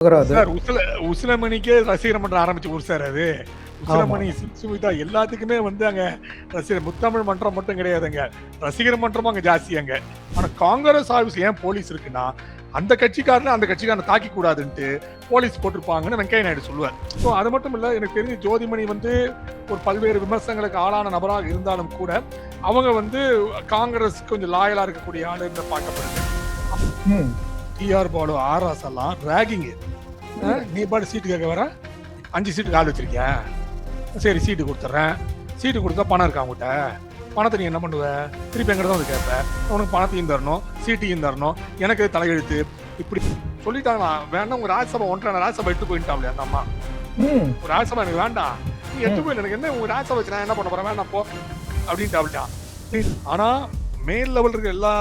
Sir உசிலமணிக்கே ரசிகர் மன்றம் ஆரம்பிச்சு ஊர் சார் அது. உசிலமணி சுமிதா எல்லாத்துக்குமே வந்து அங்க ரசிகர் முத்தமிழ் மன்றம் மட்டும் கிடையாதுங்க, ரசிகர் மன்றமும் அங்க ஜாஸ்தி அங்க. ஆனா காங்கிரஸ் ஆபீஸ் ஏன் போலீஸ் இருக்குன்னா அந்த கட்சிக்காரன அந்த கட்சிக்காரனை தாக்கி கூடாதுன்ட்டு போலீஸ் போட்டிருப்பாங்கன்னு வெங்கையா நாயுடு சொல்லுவார். ஸோ அது மட்டும் இல்ல, எனக்கு தெரிஞ்சு ஜோதிமணி வந்து ஒரு பல்வேறு விமர்சனங்களுக்கு ஆளான நபராக இருந்தாலும் கூட அவங்க வந்து காங்கிரஸ் கொஞ்சம் லாயலா இருக்கக்கூடிய ஆளுன்னு பார்க்கப்படுது. டிஆர் பாலு ஆர்எஸ் எல்லாம் ராகிங். நீ பாட்டு சீட்டு கேட்க வர 5 சீட்டுக்கு ஆள் வச்சிருக்கியா, சரி சீட்டு கொடுத்துட்றேன், சீட்டு கொடுத்தா பணம் இருக்கா அவங்ககிட்ட, பணத்தை நீ என்ன பண்ணுவ, திருப்பி எங்கிட்ட தான் வந்து கேட்பேன், உனக்கு பணத்தையும் தரணும் சீட்டையும் தரணும், எனக்கு தலையெழுத்து இப்படி சொல்லிட்டாங்களா. வேணா உங்க ராஜ்யசபா 1.5 ராஜ்யசபா எடுத்து போயிட்டாங்களே அந்த அம்மா. ஒரு ராஜ்யசபா எனக்கு வேண்டாம், நீ எடுத்து போய் எனக்கு என்ன உங்க ராஜ்யசபா வச்சு நான் என்ன பண்ண போறேன், வேண்டாம் போ அப்படின்ட்டான். ஆனா மேல் லெவல் இருக்க எல்லா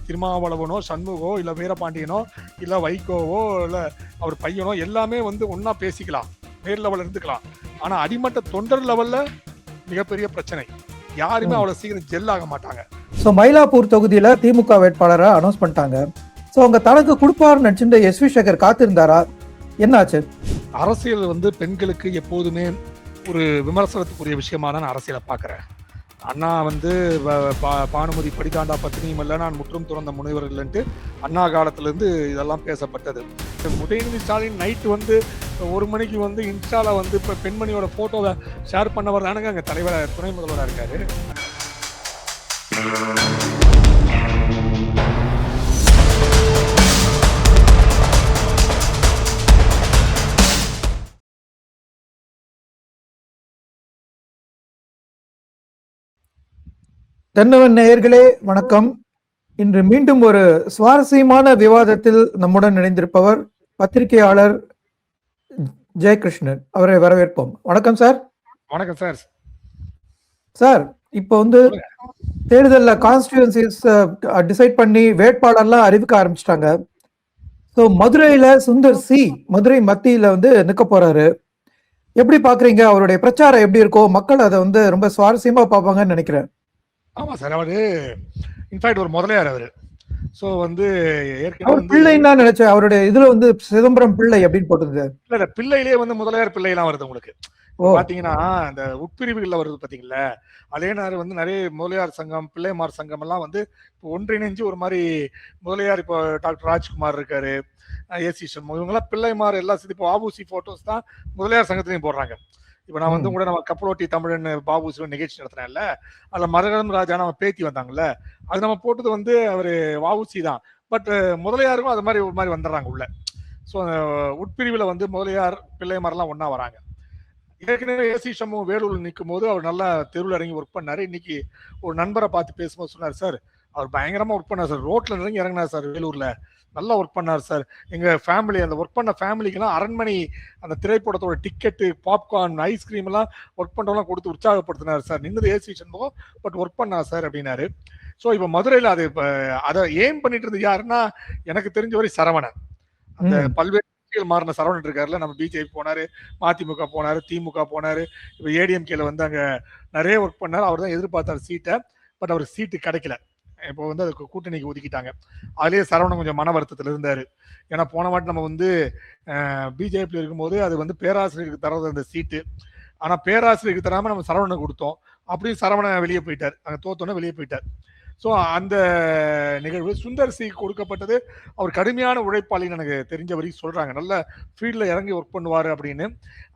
திருமாவளவனோ சண்முகோ இல்ல வீரபாண்டியனோ இல்ல வைகோவோ இல்ல அவர் பையனோ எல்லாமே வந்து ஒன்னா பேசிக்கலாம், மேல் லெவல் இருந்துக்கலாம். ஆனா அடிமட்ட தொண்டர் லெவல்ல மிகப்பெரிய பிரச்சனை, யாருமே அவ்வளவு சீக்கிரம் ஜெல் ஆக மாட்டாங்க. ஸோ மயிலாப்பூர் தொகுதியில திமுக வேட்பாளரை அனௌன்ஸ் பண்ணிட்டாங்க. ஸோ அவங்க தனக்கு கொடுப்பாரு நினைச்சுட்டு எஸ்வி சேகர் காத்திருந்தாரா, என்னாச்சு? அரசியல் வந்து பெண்களுக்கு எப்போதுமே ஒரு விமர்சனத்துக்குரிய விஷயமா தான் அரசியலை பாக்குறேன். அண்ணா வந்து பானுமதி படித்தாண்டா பத்தினியும் இல்லை, நான் முற்றும் துறந்த முனைவர் இல்லைன்ட்டு அண்ணா காலத்திலேருந்து இதெல்லாம் பேசப்பட்டது. உதயநிதி ஸ்டாலின் நைட்டு வந்து 1 மணிக்கு வந்து இன்ஸ்டால வந்து இப்போ பெண்மணியோட ஃபோட்டோவை ஷேர் பண்ணவர் தானுங்க அங்கே தலைவர் துணை முதல்வராக இருக்காரு. தென்னவன் நேயர்களே வணக்கம். இன்று மீண்டும் ஒரு சுவாரஸ்யமான விவாதத்தில் நம்முடன் இணைந்திருப்பவர் பத்திரிகையாளர் ஜெயகிருஷ்ணன், அவரை வரவேற்போம். வணக்கம் சார். வணக்கம் சார். சார், இப்போ வந்து தேர்தலில் கான்ஸ்டிடியூன்சிஸ் டிசைட் பண்ணி வேட்பாளர்லாம் அறிவிக்க ஆரம்பிச்சிட்டாங்க. ஸோ மதுரையில சுந்தர் சி மதுரை மத்தியில வந்து நிற்க போறாரு. எப்படி பாக்குறீங்க? அவருடைய பிரச்சாரம் எப்படி இருக்கும்? மக்கள் அதை வந்து ரொம்ப சுவாரஸ்யமா பார்ப்பாங்கன்னு நினைக்கிறேன். ஆமா சார், அவரு இன்ஃபேக்ட் ஒரு முதலியார் அவரு. சோ வந்து ஏற்கனவே பிள்ளைன்னு தான் நினைச்சேன். அவருடைய இதுல வந்து சிதம்பரம் பிள்ளை அப்படின்னு போட்டுது. இல்ல பிள்ளையிலேயே வந்து முதலியார் பிள்ளை எல்லாம் வருது உங்களுக்கு. பாத்தீங்கன்னா இந்த உட்பிரிவுகள்ல வருது பாத்தீங்களா, அதே நேரம் வந்து நிறைய முதலியார் சங்கம் பிள்ளைமார் சங்கம் எல்லாம் வந்து இப்போ ஒன்றிணைஞ்சு ஒரு மாதிரி முதலியார், இப்போ டாக்டர் ராஜ்குமார் இருக்காரு, ஏசி சண்முகம், இவங்கெல்லாம் பிள்ளைமார் எல்லாம் சேர்த்து இப்போ ஆபூசி போட்டோஸ் தான் முதலியார் சங்கத்திலையும் போடுறாங்க. இப்போ நான் வந்து கூட நம்ம கப்பலோட்டி தமிழன் பாபுசி நிகழ்ச்சி நடத்தினேன்ல, அதுல மரகதம் ராஜா நம்ம பேத்தி வந்தாங்கல்ல, அது நம்ம போட்டது வந்து அவரு வாவுசி தான். பட் முதலியாருக்கும் அது மாதிரி ஒரு மாதிரி வந்துடுறாங்க உள்ள. ஸோ உட்பிரிவுல வந்து முதலியார் பிள்ளைமாரெல்லாம் ஒன்னா வராங்க. ஏற்கனவே ஏசி சண்முகம் வேலூர்ல நிற்கும் போது அவர் நல்லா தெருவில் இறங்கி ஒர்க் பண்ணாரு. இன்னைக்கு ஒரு நண்பரை பார்த்து பேசும்போது சொன்னார், சார் அவர் பயங்கரமா ஒர்க் பண்ணார் சார், ரோட்ல இறங்கி இறங்கினார் சார், வேலூர்ல நல்லா ஒர்க் பண்ணார் சார். எங்க ஃபேமிலி அந்த ஒர்க் பண்ண ஃபேமிலிக்கெல்லாம் அரண்மனை அந்த திரைப்படத்தோட டிக்கெட்டு, பாப்கார்ன், ஐஸ்கிரீம் எல்லாம் ஒர்க் பண்றவங்களாம் கொடுத்து உற்சாகப்படுத்தினார் சார். நின்னது ஏசி சண்முகம், பட் ஒர்க் பண்ணார் சார் அப்படின்னாரு. ஸோ இப்போ மதுரையில் அது அதை ஏம் பண்ணிட்டு இருந்தது யாருன்னா எனக்கு தெரிஞ்ச வரை சரவணன். அந்த பல்வேறு மாறின சரவணன் இருக்காருல்ல, நம்ம பிஜேபி போனாரு, மதிமுக போனாரு, திமுக போனாரு, இப்போ ஏடிஎம்கேல வந்து அங்க நிறைய ஒர்க் பண்ணாரு. அவர் தான் எதிர்பார்த்தார் சீட்டை, பட் அவருக்கு சீட்டு கிடைக்கல. இப்போ வந்து அதுக்கு கூட்டணிக்கு ஒதுக்கிட்டாங்க. அதுலேயே சரவணன் கொஞ்சம் மன வருத்தத்தில் இருந்தார். ஏன்னா போன வாட்டி நம்ம வந்து பிஜேபியில் இருக்கும்போது அது வந்து பேராசிரியருக்கு தரது அந்த சீட்டு, ஆனால் பேராசிரியருக்கு தராமல் நம்ம சரவணனுக்கு கொடுத்தோம். அப்படியும் சரவணன் வெளியே போயிட்டார், அங்கே தோத்தோன்னே வெளியே போயிட்டார். ஸோ அந்த நிகழ்வு சுந்தர் சி கொடுக்கப்பட்டது. அவர் கடுமையான உழைப்பாளின்னு எனக்கு தெரிஞ்ச வரைக்கும் சொல்றாங்க, நல்ல ஃபீல்டில் இறங்கி ஒர்க் பண்ணுவார் அப்படின்னு.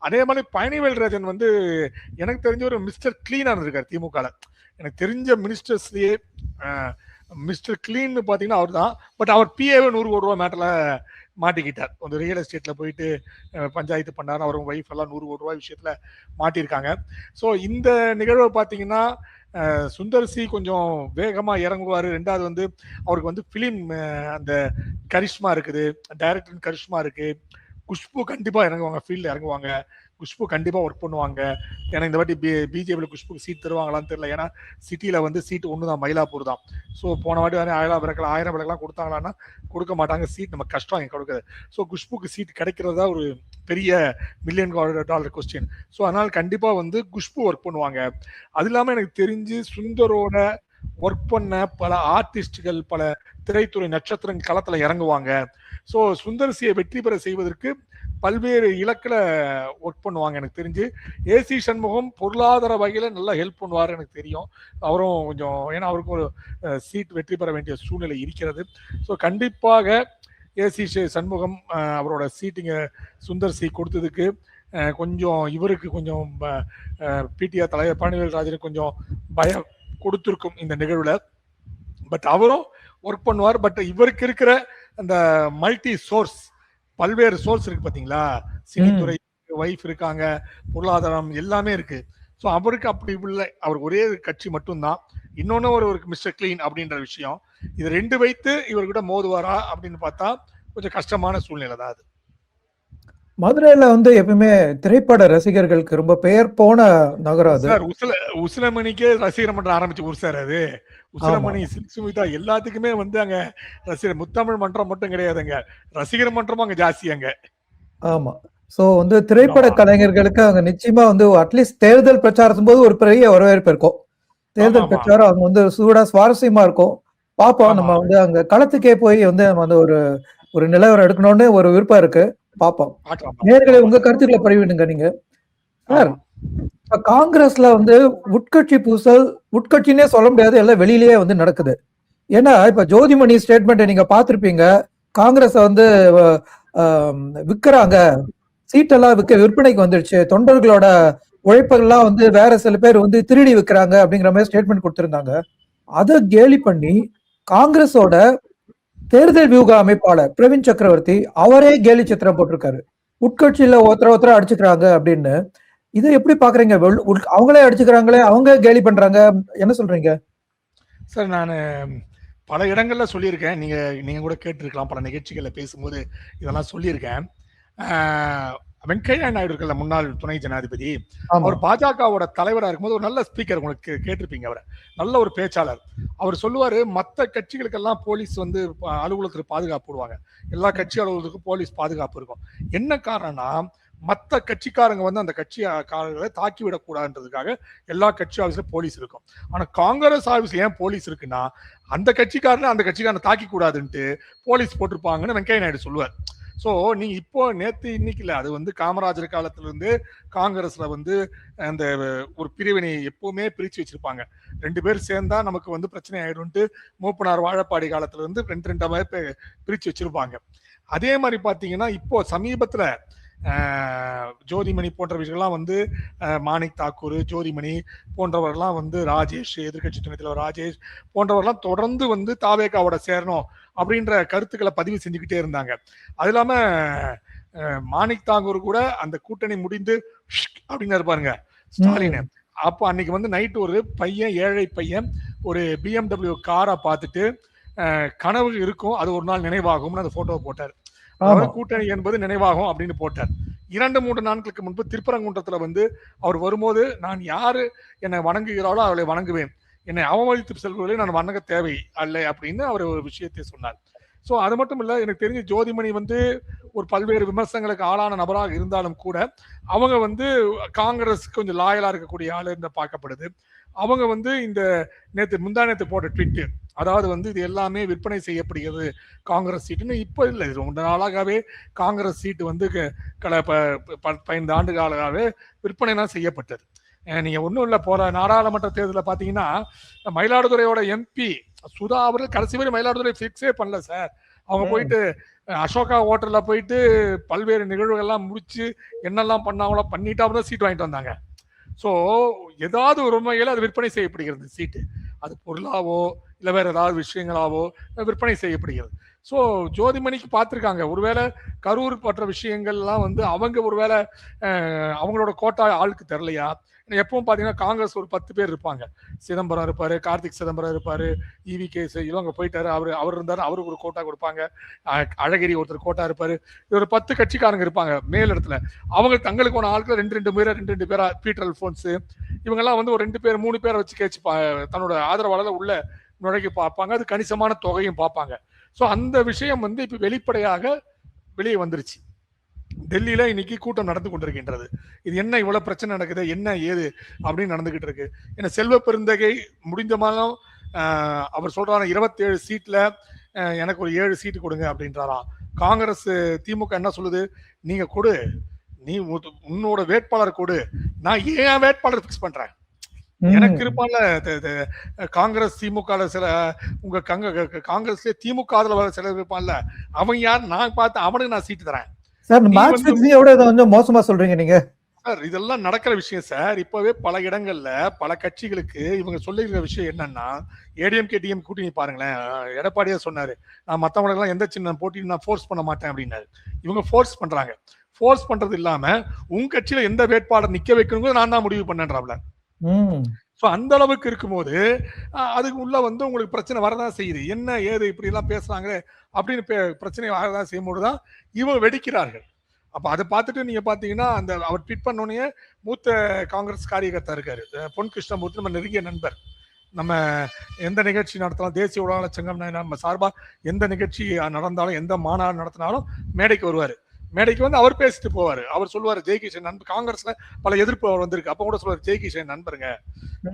அதே மாதிரி பழனிவேல்ராஜன் வந்து எனக்கு தெரிஞ்ச ஒரு மிஸ்டர் கிளீனாக இருந்திருக்காரு திமுகவில். எனக்கு தெரிஞ்ச மினிஸ்டர்ஸ்லயே மிஸ்டர் கிளீன் பார்த்தீங்கன்னா அவர் தான். பட் அவர் பிஏவே 100 கோடி ரூபா மேட்டர்ல மாட்டிக்கிட்டார். ஒரு ரியல் எஸ்டேட்ல போயிட்டு பஞ்சாயத்து பண்ணார், அவரும் ஒய்ஃப் எல்லாம் 100 கோடி ரூபாய் விஷயத்துல மாட்டியிருக்காங்க. ஸோ இந்த நிகழ்வை பார்த்தீங்கன்னா சுந்தர் சி கொஞ்சம் வேகமா இறங்குவாரு. ரெண்டாவது வந்து அவருக்கு வந்து பிலிம் அந்த கரிஷ்மா இருக்குது, டைரக்டர் கரிஷ்மா இருக்கு. குஷ்பு கண்டிப்பா இறங்குவாங்க, ஃபீல்ட்ல இறங்குவாங்க. குஷ்பு கண்டிப்பா ஒர்க் பண்ணுவாங்க. ஏன்னா இந்த வாட்டி பிஜேபியில் குஷ்புக்கு சீட் தருவாங்களான்னு தெரியல. ஏன்னா சிட்டியில வந்து சீட் ஒன்று தான், மயிலாப்பூர் தான். ஸோ போன வாட்டி வந்து 1000 விளக்கெல்லாம் கொடுத்தாங்களான்னா கொடுக்க மாட்டாங்க, சீட் நம்ம கஷ்டம் இங்கே கொடுக்குது. ஸோ குஷ்புக்கு சீட் கிடைக்கிறதா ஒரு பெரிய $1 மில்லியன் கொஸ்டின். ஸோ அதனால கண்டிப்பா வந்து குஷ்பு ஒர்க் பண்ணுவாங்க. அது இல்லாமல் எனக்கு தெரிஞ்சு சுந்தரோட ஒர்க் பண்ண பல ஆர்டிஸ்டுகள், பல திரைத்துறை நட்சத்திரங்கள் களத்துல இறங்குவாங்க. ஸோ சுந்தர் சியை வெற்றி பெற செய்வதற்கு பல்வேறு இலக்கில் ஒர்க் பண்ணுவாங்க. எனக்கு தெரிஞ்சு ஏசி சண்முகம் பொருளாதார வகையில் நல்லா ஹெல்ப் பண்ணுவார் எனக்கு தெரியும். அவரும் கொஞ்சம், ஏன்னா அவருக்கு ஒரு சீட் வெற்றி பெற வேண்டிய சூழ்நிலை இருக்கிறது. ஸோ கண்டிப்பாக ஏசி சண்முகம் அவரோட சீட்டிங்க சுந்தர் சி கொடுத்ததுக்கு கொஞ்சம் இவருக்கு கொஞ்சம் பிடிஆர் தலைவர் பழனிவேல் ராஜனுக்கு கொஞ்சம் பயம் கொடுத்துருக்கும் இந்த நிகழ்வில். பட் அவரும் ஒர்க் பண்ணுவார். பட் இவருக்கு இருக்கிற அந்த மல்டி சோர்ஸ், பல்வேறு சோர்ஸ் இருக்கு பார்த்தீங்களா, சினித்துறை வைஃப் இருக்காங்க, பொருளாதாரம் எல்லாமே இருக்கு. ஸோ அவருக்கு அப்படி இல்லை, அவர் ஒரே கட்சி மட்டும்தான். இன்னொன்று ஒரு மிஸ்டர் கிளீன் அப்படின்ற விஷயம், இது ரெண்டு வைத்து இவர்கிட்ட மோதுவாரா அப்படின்னு பார்த்தா கொஞ்சம் கஷ்டமான சூழ்நிலை தான் அது. மதுரையில எப்பவுமே திரைப்பட ரசிகர்களுக்கு ரொம்ப பெயர் போன நகரம் அது சார். உசிலமணிக்கே ரசிகர் மன்றம் ஆரம்பிச்ச ஊர் சார் அது. உசிலமணி, சுமிதா எல்லாத்துக்குமே அங்க ரசிகர், முத்தமிழ் மன்றம் மட்டும் கிடையாதுங்க, ரசிகர் மன்றமும் அங்க ஜாஸ்தி அங்க. ஆமா. சோ திரைப்பட கலைஞர்களுக்கு அங்க நிச்சயமா அட்லீஸ்ட் தேர்தல் பிரச்சாரத்தும் போது ஒரு பெரிய வரவேற்பு இருக்கும். தேர்தல் பிரச்சாரம் அவங்க சூடா சுவாரஸ்யமா இருக்கும். பாப்போம், நம்ம அங்க களத்துக்கே போய் நம்ம ஒரு நிலவரம் எடுக்கணும்னு ஒரு விருப்பம் இருக்கு. பாப்போம். நேர்களை உங்க கருத்துக்களை பதிவிடுங்க நீங்க. சார், காங்கிரஸ்ல உட்கட்சி பூசல், உட்கட்சினே சொல்ல முடியாது, எல்லாம் வெளியிலேயே நடக்குது. ஏன்னா இப்ப ஜோதிமணி ஸ்டேட்மெண்ட் நீங்க பாத்திருப்பீங்க. காங்கிரஸ் விற்கிறாங்க, சீட்டெல்லாம் விற்பனைக்கு வந்துருச்சு, தொண்டர்களோட உழைப்புகள்லாம் வேற சில பேர் திருடி விற்கிறாங்க அப்படிங்கிற மாதிரி ஸ்டேட்மெண்ட் கொடுத்திருந்தாங்க. அதை கேலி பண்ணி காங்கிரஸோட தேர்தல் வியூக அமைப்பாளர் பிரவீன் சக்கரவர்த்தி அவரே கேலி சித்திரம் போட்டிருக்காரு. உட்கட்சியில ஒருத்தர அடிச்சுக்கிறாங்க அப்படின்னு. இதை எப்படி பாக்குறீங்க? அவங்களே அடிச்சுக்கிறாங்களே, அவங்க கேலி பண்றாங்க, என்ன சொல்றீங்க சார்? நான் பல இடங்கள்ல சொல்லியிருக்கேன், நீங்க கூட கேட்டிருக்கலாம், பல நிகழ்ச்சிகள்ல பேசும்போது இதெல்லாம் சொல்லியிருக்கேன். வெங்கையா நாயுடு இருக்கல, முன்னாள் துணை ஜனாதிபதி, அவர் பாஜகவோட தலைவராக இருக்கும்போது ஒரு நல்ல ஸ்பீக்கர், உங்களுக்கு கேட்டிருப்பீங்க அவரை, நல்ல ஒரு பேச்சாளர். அவர் சொல்லுவாரு, மற்ற கட்சிகளுக்கெல்லாம் போலீஸ் அலுவலகத்துக்கு பாதுகாப்பு போடுவாங்க, எல்லா கட்சி அலுவலகத்துக்கும் போலீஸ் பாதுகாப்பு இருக்கும். என்ன காரணம்னா, மற்ற கட்சிக்காரங்க அந்த கட்சிக்காரர்களை தாக்கி விடக்கூடாதுன்றதுக்காக எல்லா கட்சி ஆஃபீஸ்ல போலீஸ் இருக்கும். ஆனா காங்கிரஸ் ஆஃபீஸ்ல ஏன் போலீஸ் இருக்குன்னா, அந்த கட்சிக்காரனை தாக்கி கூடாதுன்ட்டு போலீஸ் போட்டிருப்பாங்கன்னு வெங்கையா நாயுடு சொல்லுவார். ஸோ நீங்க இப்போ நேற்று இன்னைக்கு இல்லை, அது காமராஜர் காலத்துல இருந்து காங்கிரஸ்ல அந்த ஒரு பிரிவினை எப்பவுமே பிரிச்சு வச்சிருப்பாங்க. 2 பேர் சேர்ந்தா நமக்கு பிரச்சனை ஆயிடும்ட்டு மூப்பனார் வாழப்பாடி காலத்துல இருந்து 2 பிரிச்சு வச்சிருப்பாங்க. அதே மாதிரி பாத்தீங்கன்னா இப்போ சமீபத்துல ஜோதிமணி போன்ற விஷயங்கள்லாம் மாணிக் தாக்கூர், ஜோதிமணி போன்றவர்கள்லாம் ராஜேஷ், எதிர்கட்சி துணைத் தலைவர் ராஜேஷ் போன்றவர்கள்லாம் தொடர்ந்து தாவேகாவோட சேரணும் அப்படின்ற கருத்துக்களை பதிவு செஞ்சுக்கிட்டே இருந்தாங்க. அது இல்லாம மாணிக் தாக்கூர் கூட அந்த கூட்டணி முடிந்து அப்படின்னு இருப்பாருங்க ஸ்டாலின். அப்போ அன்னைக்கு நைட்டு ஒரு பையன், ஏழை பையன், ஒரு BMW காரை பார்த்துட்டு கனவு இருக்கும், அது ஒரு நாள் நினைவாகும்னு அந்த போட்டோவை போட்டார். கூட்டணி என்பது நினைவாகும் அப்படின்னு போட்டார். 2-3 நாட்களுக்கு முன்பு திருப்பரங்குன்றத்துல அவர் வரும்போது, நான் யாரு என்னை வணங்குகிறாளோ அவளை வணங்குவேன், என்னை அவமதித்து செல்வதை நான் வணங்க தேவை அல்ல அப்படின்னு அவர் ஒரு விஷயத்தை சொன்னார். ஸோ அது மட்டும் இல்லை, எனக்கு தெரிஞ்ச ஜோதிமணி ஒரு பல்வேறு விமர்சனங்களுக்கு ஆளான நபராக இருந்தாலும் கூட அவங்க காங்கிரஸுக்கு கொஞ்சம் லாயலா இருக்கக்கூடிய ஆளு என்று பார்க்கப்படுது. அவங்க இந்த முந்தானத்து போட்ட ட்விட், அதாவது இது எல்லாமே விற்பனை செய்யப்படுகிறது காங்கிரஸ் சீட்டுன்னு. இப்போ இல்லை, ரொம்ப நாளாகவே காங்கிரஸ் சீட்டு 15 ஆண்டு காலமாகவே விற்பனை தான் செய்யப்பட்டது. நீங்க ஒன்றும் இல்லை, போற நாடாளுமன்ற தேர்தலில் பார்த்தீங்கன்னா மயிலாடுதுறையோட MP சுதா அவர்கள் கடைசி வரை மயிலாடுதுறை ஃபிக்ஸே பண்ணல சார். அவங்க போயிட்டு அசோகா ஹோட்டல்ல போயிட்டு பல்வேறு நிகழ்வுகள்லாம் முடிச்சு என்னெல்லாம் பண்ணாங்களோ பண்ணிட்டு அப்புறம் சீட் வாங்கிட்டு வந்தாங்க. ஸோ ஏதாவது ஒரு வகையில் அது விற்பனை செய்யப்படுகிறது சீட்டு, அது பொருளாவோ இல்லை வேற ஏதாவது விஷயங்களாவோ விற்பனை செய்யப்படுகிறது. ஸோ ஜோதிமணிக்கு பார்த்துருக்காங்க, ஒருவேளை கரூர் பற்ற விஷயங்கள்லாம் அவங்க ஒருவேளை அவங்களோட கோட்டா ஆளுக்கு தெரியலையா. எப்பவும் பார்த்தீங்கன்னா காங்கிரஸ் ஒரு 10 பேர் இருப்பாங்க. சிதம்பரம் இருப்பாரு, கார்த்திக் சிதம்பரம் இருப்பாரு, EV கேஸ் இவங்க போயிட்டாரு, அவர் இருந்தாரு, அவருக்கு ஒரு கோட்டா கொடுப்பாங்க. அழகிரி ஒருத்தர் கோட்டா இருப்பாரு. ஒரு 10 கட்சிக்காரங்க இருப்பாங்க மேல் இடத்துல. அவங்க தங்களுக்கு போன ஆட்கள் 2 பேரா பீட்டர் அல்போன்ஸ் இவங்கெல்லாம் ஒரு 2 பேர் 3 பேரை வச்சு கேச்சு தன்னோட ஆதரவாளர் உள்ள நுழைக்க பார்ப்பாங்க. அது கணிசமான தொகையும் பார்ப்பாங்க. ஸோ அந்த விஷயம் இப்ப வெளிப்படையாக வெளியே வந்துருச்சு. டெல்லியில இன்னைக்கு கூட்டம் நடந்து கொண்டிருக்கின்றது. இது என்ன இவ்வளவு பிரச்சனை நடக்குது, என்ன ஏது அப்படின்னு நடந்துகிட்டு இருக்கு. ஏன்னா செல்வ பெருந்தகை முடிந்தமாலும் அவர் சொல்றாரு 27 சீட்ல எனக்கு ஒரு 7 சீட்டு கொடுங்க அப்படின்றாராம். காங்கிரஸ் திமுக என்ன சொல்லுது, நீங்க கொடு, நீ உன்னோட வேட்பாளர் கொடு, நான் ஏன் வேட்பாளர் பிக்ஸ் பண்றேன். எனக்கு இருப்பான்ல காங்கிரஸ் திமுக சில உங்க காங்கிரஸ்ல திமுக சில இருப்பான்ல, அவன் யார் நான் பார்த்து அவனுக்கு நான் சீட்டு தரேன் சார். மோசமா சொல்றீங்க நீங்க சார். இதெல்லாம் நடக்கிற விஷயம் சார். இப்பவே பல இடங்கள்ல பல கட்சிகளுக்கு இவங்க சொல்லிருக்கிற விஷயம் என்னன்னா, ஏடிஎம்கே டிஎம் கூட்டணி பாருங்களேன், எடப்பாடியா சொன்னாரு, நான் மத்தவங்களுக்கு எல்லாம் எந்த சின்ன போட்டி நான் ஃபோர்ஸ் பண்ண மாட்டேன் அப்படின்னாரு. இவங்க ஃபோர்ஸ் பண்றாங்க. ஃபோர்ஸ் பண்றது இல்லாம உங்க கட்சியில எந்த வேட்பாளர் நிக்க வைக்கணும் நான் தான் முடிவு பண்ணேன்றாப்ல. சோ அந்த அளவுக்கு இருக்கும்போது அதுக்கு உள்ள உங்களுக்கு பிரச்சனை வரதான் செய்யுது. என்ன ஏது இப்படி எல்லாம் பேசுறாங்க அப்படின்னு பிரச்சனை வரதான் செய்யும்போதுதான் இவங்க வெடிக்கிறார்கள். அப்ப அதை பார்த்துட்டு நீங்க பாத்தீங்கன்னா, அந்த அவர் ட்வீட் பண்ணோடனே மூத்த காங்கிரஸ் காரியகர்த்தா இருக்காரு பொன் கிருஷ்ணமூர்த்தி, நம்ம நெருங்கிய நண்பர், நம்ம எந்த நிகழ்ச்சி நடத்தலாம் தேசிய உலக சங்கம் நம்ம சார்பா எந்த நிகழ்ச்சி நடந்தாலும் எந்த மாநாடு நடத்தினாலும் மேடைக்கு வருவாரு. மேடைக்கு அவர் பேசிட்டு போவாரு. அவர் சொல்லுவாரு, ஜெய்கிஷன் நண்பர், காங்கிரஸ்ல பல எதிர்ப்பு அவர் வந்திருக்கு, அப்ப கூட சொல்லுவாரு ஜெய்கிஷன் நண்பருங்க.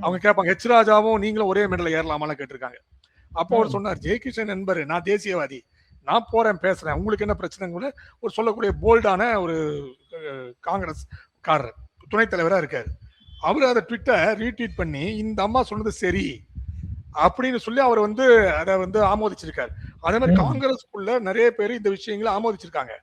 அவங்க கேட்பாங்க, ஹெச் ராஜாவும் நீங்களும் ஒரே மேடையில ஏறலாமான்னு கேட்டிருக்காங்க. அப்போ அவர் சொன்னார், ஜெய்கிஷன் நண்பர், நான் தேசியவாதி, நான் போறேன் பேசுறேன், உங்களுக்கு என்ன பிரச்சனை ஒரு சொல்லக்கூடிய போல்டான ஒரு காங்கிரஸ் காரர் துணைத் தலைவரா இருக்காரு. அவரு அதை ட்விட்டர் ரீட்வீட் பண்ணி இந்த அம்மா சொன்னது சரி அப்படின்னு சொல்லி அவர் அதை ஆமோதிச்சிருக்காரு. அதே மாதிரி காங்கிரஸ்க்குள்ள நிறைய பேர் இந்த விஷயங்களை ஆமோதிச்சிருக்காங்க.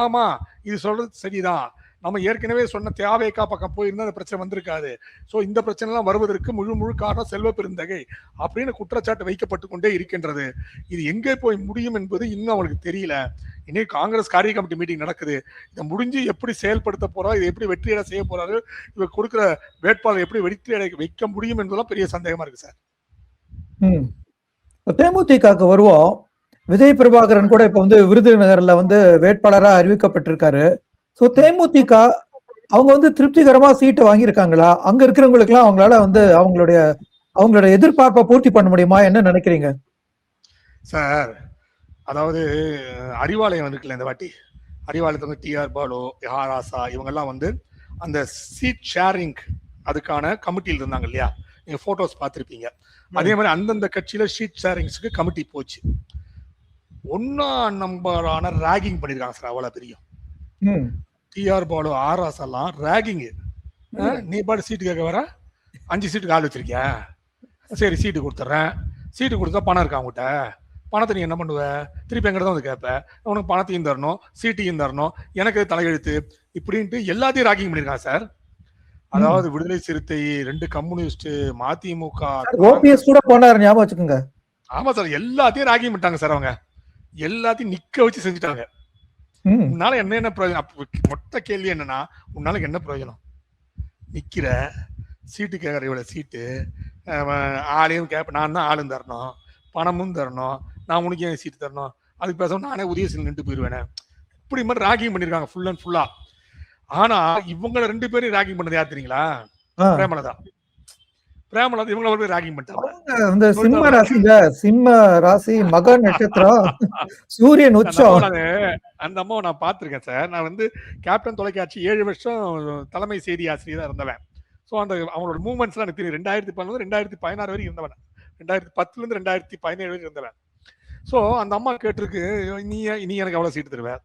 ஆமா, இது சொல்றது சரிதான், நம்ம ஏற்கனவே சொன்ன தேவைக்கா பக்கம் போயிருந்தா அந்த பிரச்சனை வந்திருக்காது. சோ இந்த பிரச்சனை எல்லாம் வருவதற்கு முழு காரணம் செல்வ பெருந்தகை அப்படின்னு குற்றச்சாட்டு வைக்கப்பட்டு கொண்டே இருக்கின்றது. இது எங்கே போய் முடியும் என்பது இன்னும் அவங்களுக்கு தெரியல. இன்னைக்கு காங்கிரஸ் காரிய கமிட்டி மீட்டிங் நடக்குது. இதை முடிஞ்சு எப்படி செயல்படுத்த போறா, இதை எப்படி வெற்றியடை செய்ய போறாரு, இவர் கொடுக்கிற வேட்பாளர் எப்படி வெற்றியடை வைக்க முடியும் என்பதெல்லாம் பெரிய சந்தேகமா இருக்கு சார். தேமுதிகவுக்கு வருவோம். விஜய் பிரபாகரன் கூட இப்ப விருதுநகர்ல வேட்பாளரா அறிவிக்கப்பட்டிருக்காரு. சோ தேமுதிக அவங்க திருப்திகரமா சீட்டை வாங்கியிருக்காங்களா? அங்க இருக்கிறவங்களுக்கு எல்லாம் அவங்களால அவங்களோட எதிர்பார்ப்பை பூர்த்தி பண்ண முடியுமா? என்ன நினைக்கிறீங்க சார்? அதாவது அறிவாலயம் இருக்குல்ல, இந்த வாட்டி அறிவாலயத்துல டிஆர் பாலு, ஆராசா இவங்க எல்லாம் அந்த சீட் ஷேரிங் அதுக்கான கமிட்டியில் இருந்தாங்க இல்லையா, நீங்க போட்டோஸ் பார்த்திருப்பீங்க. அதே மாதிரி அந்தந்த கட்சியில சீட் ஷேரிங்ஸ்க்கு கமிட்டி போச்சு. 1ஆம் நம்பரான ராகிங் பண்ணிருக்காங்க சார். அவ்வளவு பெரிய டிஆர் பாலு, ஆர்எஸ் எல்லாம் ராகிங். நீ பாட்டு சீட்டு கேட்க வர, 5 சீட்டுக்கு ஆள் வச்சிருக்கியா, சரி சீட்டு கொடுத்துட்றேன், சீட்டு கொடுத்தா பணம் இருக்கா அவங்ககிட்ட, பணத்தை நீ என்ன பண்ணுவ, திருப்பி எங்கிட்ட தான் கேட்ப, உனக்கு பணத்தையும் தரணும் சீட்டையும் தரணும், எனக்கு தலையெழுத்து இப்படின்ட்டு எல்லாத்தையும் ராகிங் பண்ணிருக்காங்க சார். அதாவது விடுதலை சிறுத்தை, 2 கம்யூனிஸ்ட், மதிமுக, ஓபிஎஸ் கூட போனாரு, ஞாபகம் வச்சுக்கோங்க. ஆமா சார், எல்லாத்தையும் ராகிங் பண்ணிட்டாங்க சார். அவங்க எல்லாத்தையும் நிக்க வச்சு செஞ்சுட்டாங்க. உன்னால என்ன பிரயோஜனம்? மொத்த கேள்வி என்னன்னா, உன்னால என்ன பிரயோஜனம்? நிக்கிற சீட்டு கேட்கற, இவ்வளவு சீட்டு, ஆளையும் கேட்ப, நான் தான் ஆளும் தரணும், பணமும் தரணும், நான் உனக்கு ஏன் சீட்டு தரணும், அதுக்கு பேச நானே உதய செஞ்சு நின்று போயிருவேன். இப்படி மாதிரி ராகிங் பண்ணிருக்காங்க ஃபுல் அண்ட் ஃபுல்லா. ஆனா இவங்கள 2 பேரும் ராகிங் பண்ணது யார் தெரியுங்களா? பிரேமலதா. பிரேமலதா இவங்கள ராகிங் பண்ணிட்டாங்க. சிம்ம ராசி, மக நட்சத்திரம், சூரியன் உச்சம். அந்த அம்மாவை நான் பார்த்திருக்கேன் சார். நான் கேப்டன் தொலைக்காட்சி 7 வருஷம் தலைமை செய்தி ஆசிரியரா இருந்தவன். ஸோ அந்த அவங்களோட மூவ்மெண்ட்ஸ் எனக்கு தெரியும். 2011 2016 வரைக்கும் இருந்தவன், 2010 இருந்து 2017 வரைக்கும் இருந்தவன். ஸோ அந்த அம்மா கேட்டிருக்கு, நீ எனக்கு எவ்வளவு சீட்டு தருவேன்,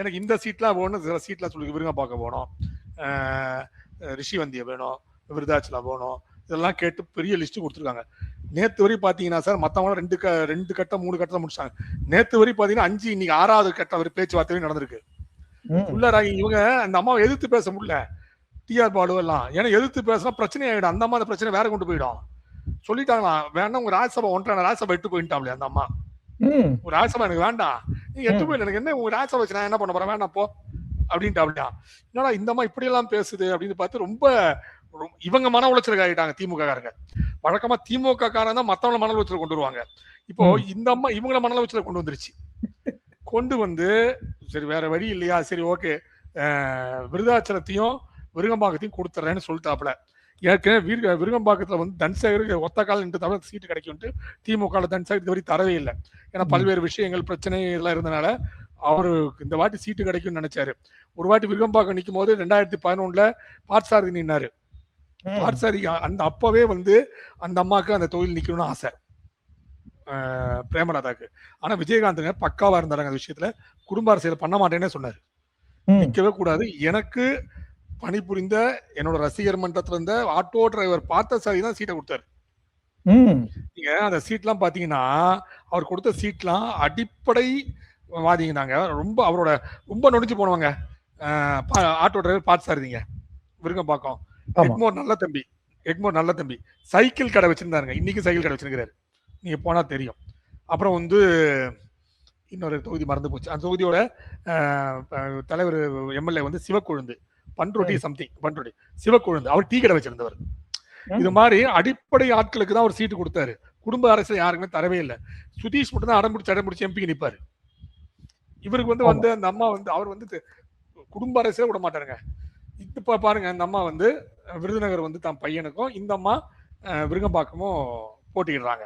எனக்கு இந்த சீட்லாம் வேணும், சில சீட்லாம் சொல்லி விருங்கம்பாக்கம் போகணும், ரிஷிவந்தியை வேணும், விருதாச்சலம் வேணும், இதெல்லாம் கேட்டு பெரிய லிஸ்ட் கொடுத்துருக்காங்க. நேற்று வரை பாத்தீங்கன்னா சார், மத்தவங்க 2 கட்டம் 3 கட்டம் முடிச்சாங்க. நேற்று வரை பாத்தீங்கன்னா 5, இன்னைக்கு 6வது கட்டம் பேச்சுவார்த்தை நடந்திருக்கு. இவங்க அந்த அம்மாவை எதிர்த்து பேச முடியல, டிஆர் பாலு எல்லாம். ஏன்னா எதிர்த்து பேசினா பிரச்சனை ஆயிடும், அந்த அம்மா அந்த பிரச்சனை வேற கொண்டு போயிடும். சொல்லிட்டாங்களா, வேணா உங்க ராஜ்யசபா 1.5 ராஜ்யசபா 8 போயிட்டாங்களே அந்த அம்மா. ஒரு ராஜ்யசபா எனக்கு வேண்டாம், நீங்க 8 போயிட்டு எனக்கு என்ன, உங்க ராஜ்யசபா வச்சு நான் என்ன பண்ண போறேன், வேண்டாம் போ அப்படின்ட்டாப்லையா. என்னடா இந்த அம்மா இப்படி எல்லாம் பேசுது அப்படின்னு பார்த்து ரொம்ப இவங்க மன உளைச்சலுக்கு ஆகிட்டாங்க திமுக காரங்க. வழக்கமா திமுக காரங்க தான் மத்தவங்கள மன உளைச்சல் கொண்டு வருவாங்க. இப்போ இந்த அம்மா இவங்கள மன உளைச்சல கொண்டு வந்துருச்சு. கொண்டு சரி வேற வழி இல்லையா, சரி ஓகே விருதாச்சலத்தையும் விருகம்பாக்கத்தையும் கொடுத்துறேன்னு சொல்லிட்டாப்ல. ஏற்கனவே விருகம்பாக்கத்துல தன்சேகருக்கு ஒத்த கால நின்று தவிர சீட்டு கிடைக்கும்ட்டு திமுக தன்சேகர் இது வரை தரவே இல்லை. ஏன்னா பல்வேறு விஷயங்கள் பிரச்சனை இதெல்லாம் இருந்தனால அவரு இந்த வாட்டி சீட்டு கிடைக்கும்னு நினைச்சாரு. ஒரு வாட்டி விருகம்பாக்கம் நிற்கும் போது 2011 பார்த்தசாரதி நின்னாரு. பார்த்தசாரதி அந்த அப்பவே அந்த அம்மாவுக்கு அந்த தொழில் நிக்கணும்னு ஆசை பிரேமலதாக்கு. ஆனா விஜயகாந்த் பக்காவா இருந்தாரு அந்த விஷயத்துல, குடும்ப அரசியல் பண்ண மாட்டேன்னே சொன்னாரு. நிக்கவே கூடாது. எனக்கு பணிபுரிந்த என்னோட ரசிகர் மன்றத்துல இருந்த ஆட்டோ டிரைவர் பார்த்தசாரி தான் சீட்டை கொடுத்தாரு. நீங்க அந்த சீட்லாம் பாத்தீங்கன்னா அவர் கொடுத்த சீட்லாம் அடிப்படை வாதிங்கனாங்க. ரொம்ப அவரோட ரொம்ப நொடிச்சு போனவங்க ஆட்டோ டிரைவர் பார்த்தசாரிங்க விருங்கம்பாக்கம். எக்மோர் நல்ல தம்பி சைக்கிள் கடை வச்சிருந்தாருங்க. இன்னைக்கு சைக்கிள் கடை வச்சிருக்கிறாரு, நீங்க போனா தெரியும். அப்புறம் வந்து இன்னொரு தொகுதி மறந்து போச்சு. அந்த தொகுதியோட தலைவர் எம்எல்ஏ வந்து சிவக்கொழுந்து, பண்ருட்டி சம்திங், பண்ருட்டி சிவக்கொழுந்து. அவர் டீ கடை வச்சிருந்தவர். இது மாதிரி அடிப்படை ஆட்களுக்கு தான் ஒரு சீட்டு கொடுத்தாரு. குடும்ப அரசு யாருக்குமே தரவே இல்லை. சுதீஷ் மட்டும் தான் அடம்பிடிச்சு எம்பிக்கு நிற்பாரு. இவருக்கு வந்து அந்த அம்மா வந்து அவர் வந்து குடும்ப அரசே விட மாட்டாருங்க. இப்ப பாருங்க, அந்த அம்மா வந்து விருதுநகர் வந்து தன் பையனுக்கும், இந்த அம்மா விருங்கம்பாக்கமும் போட்டிடுறாங்க.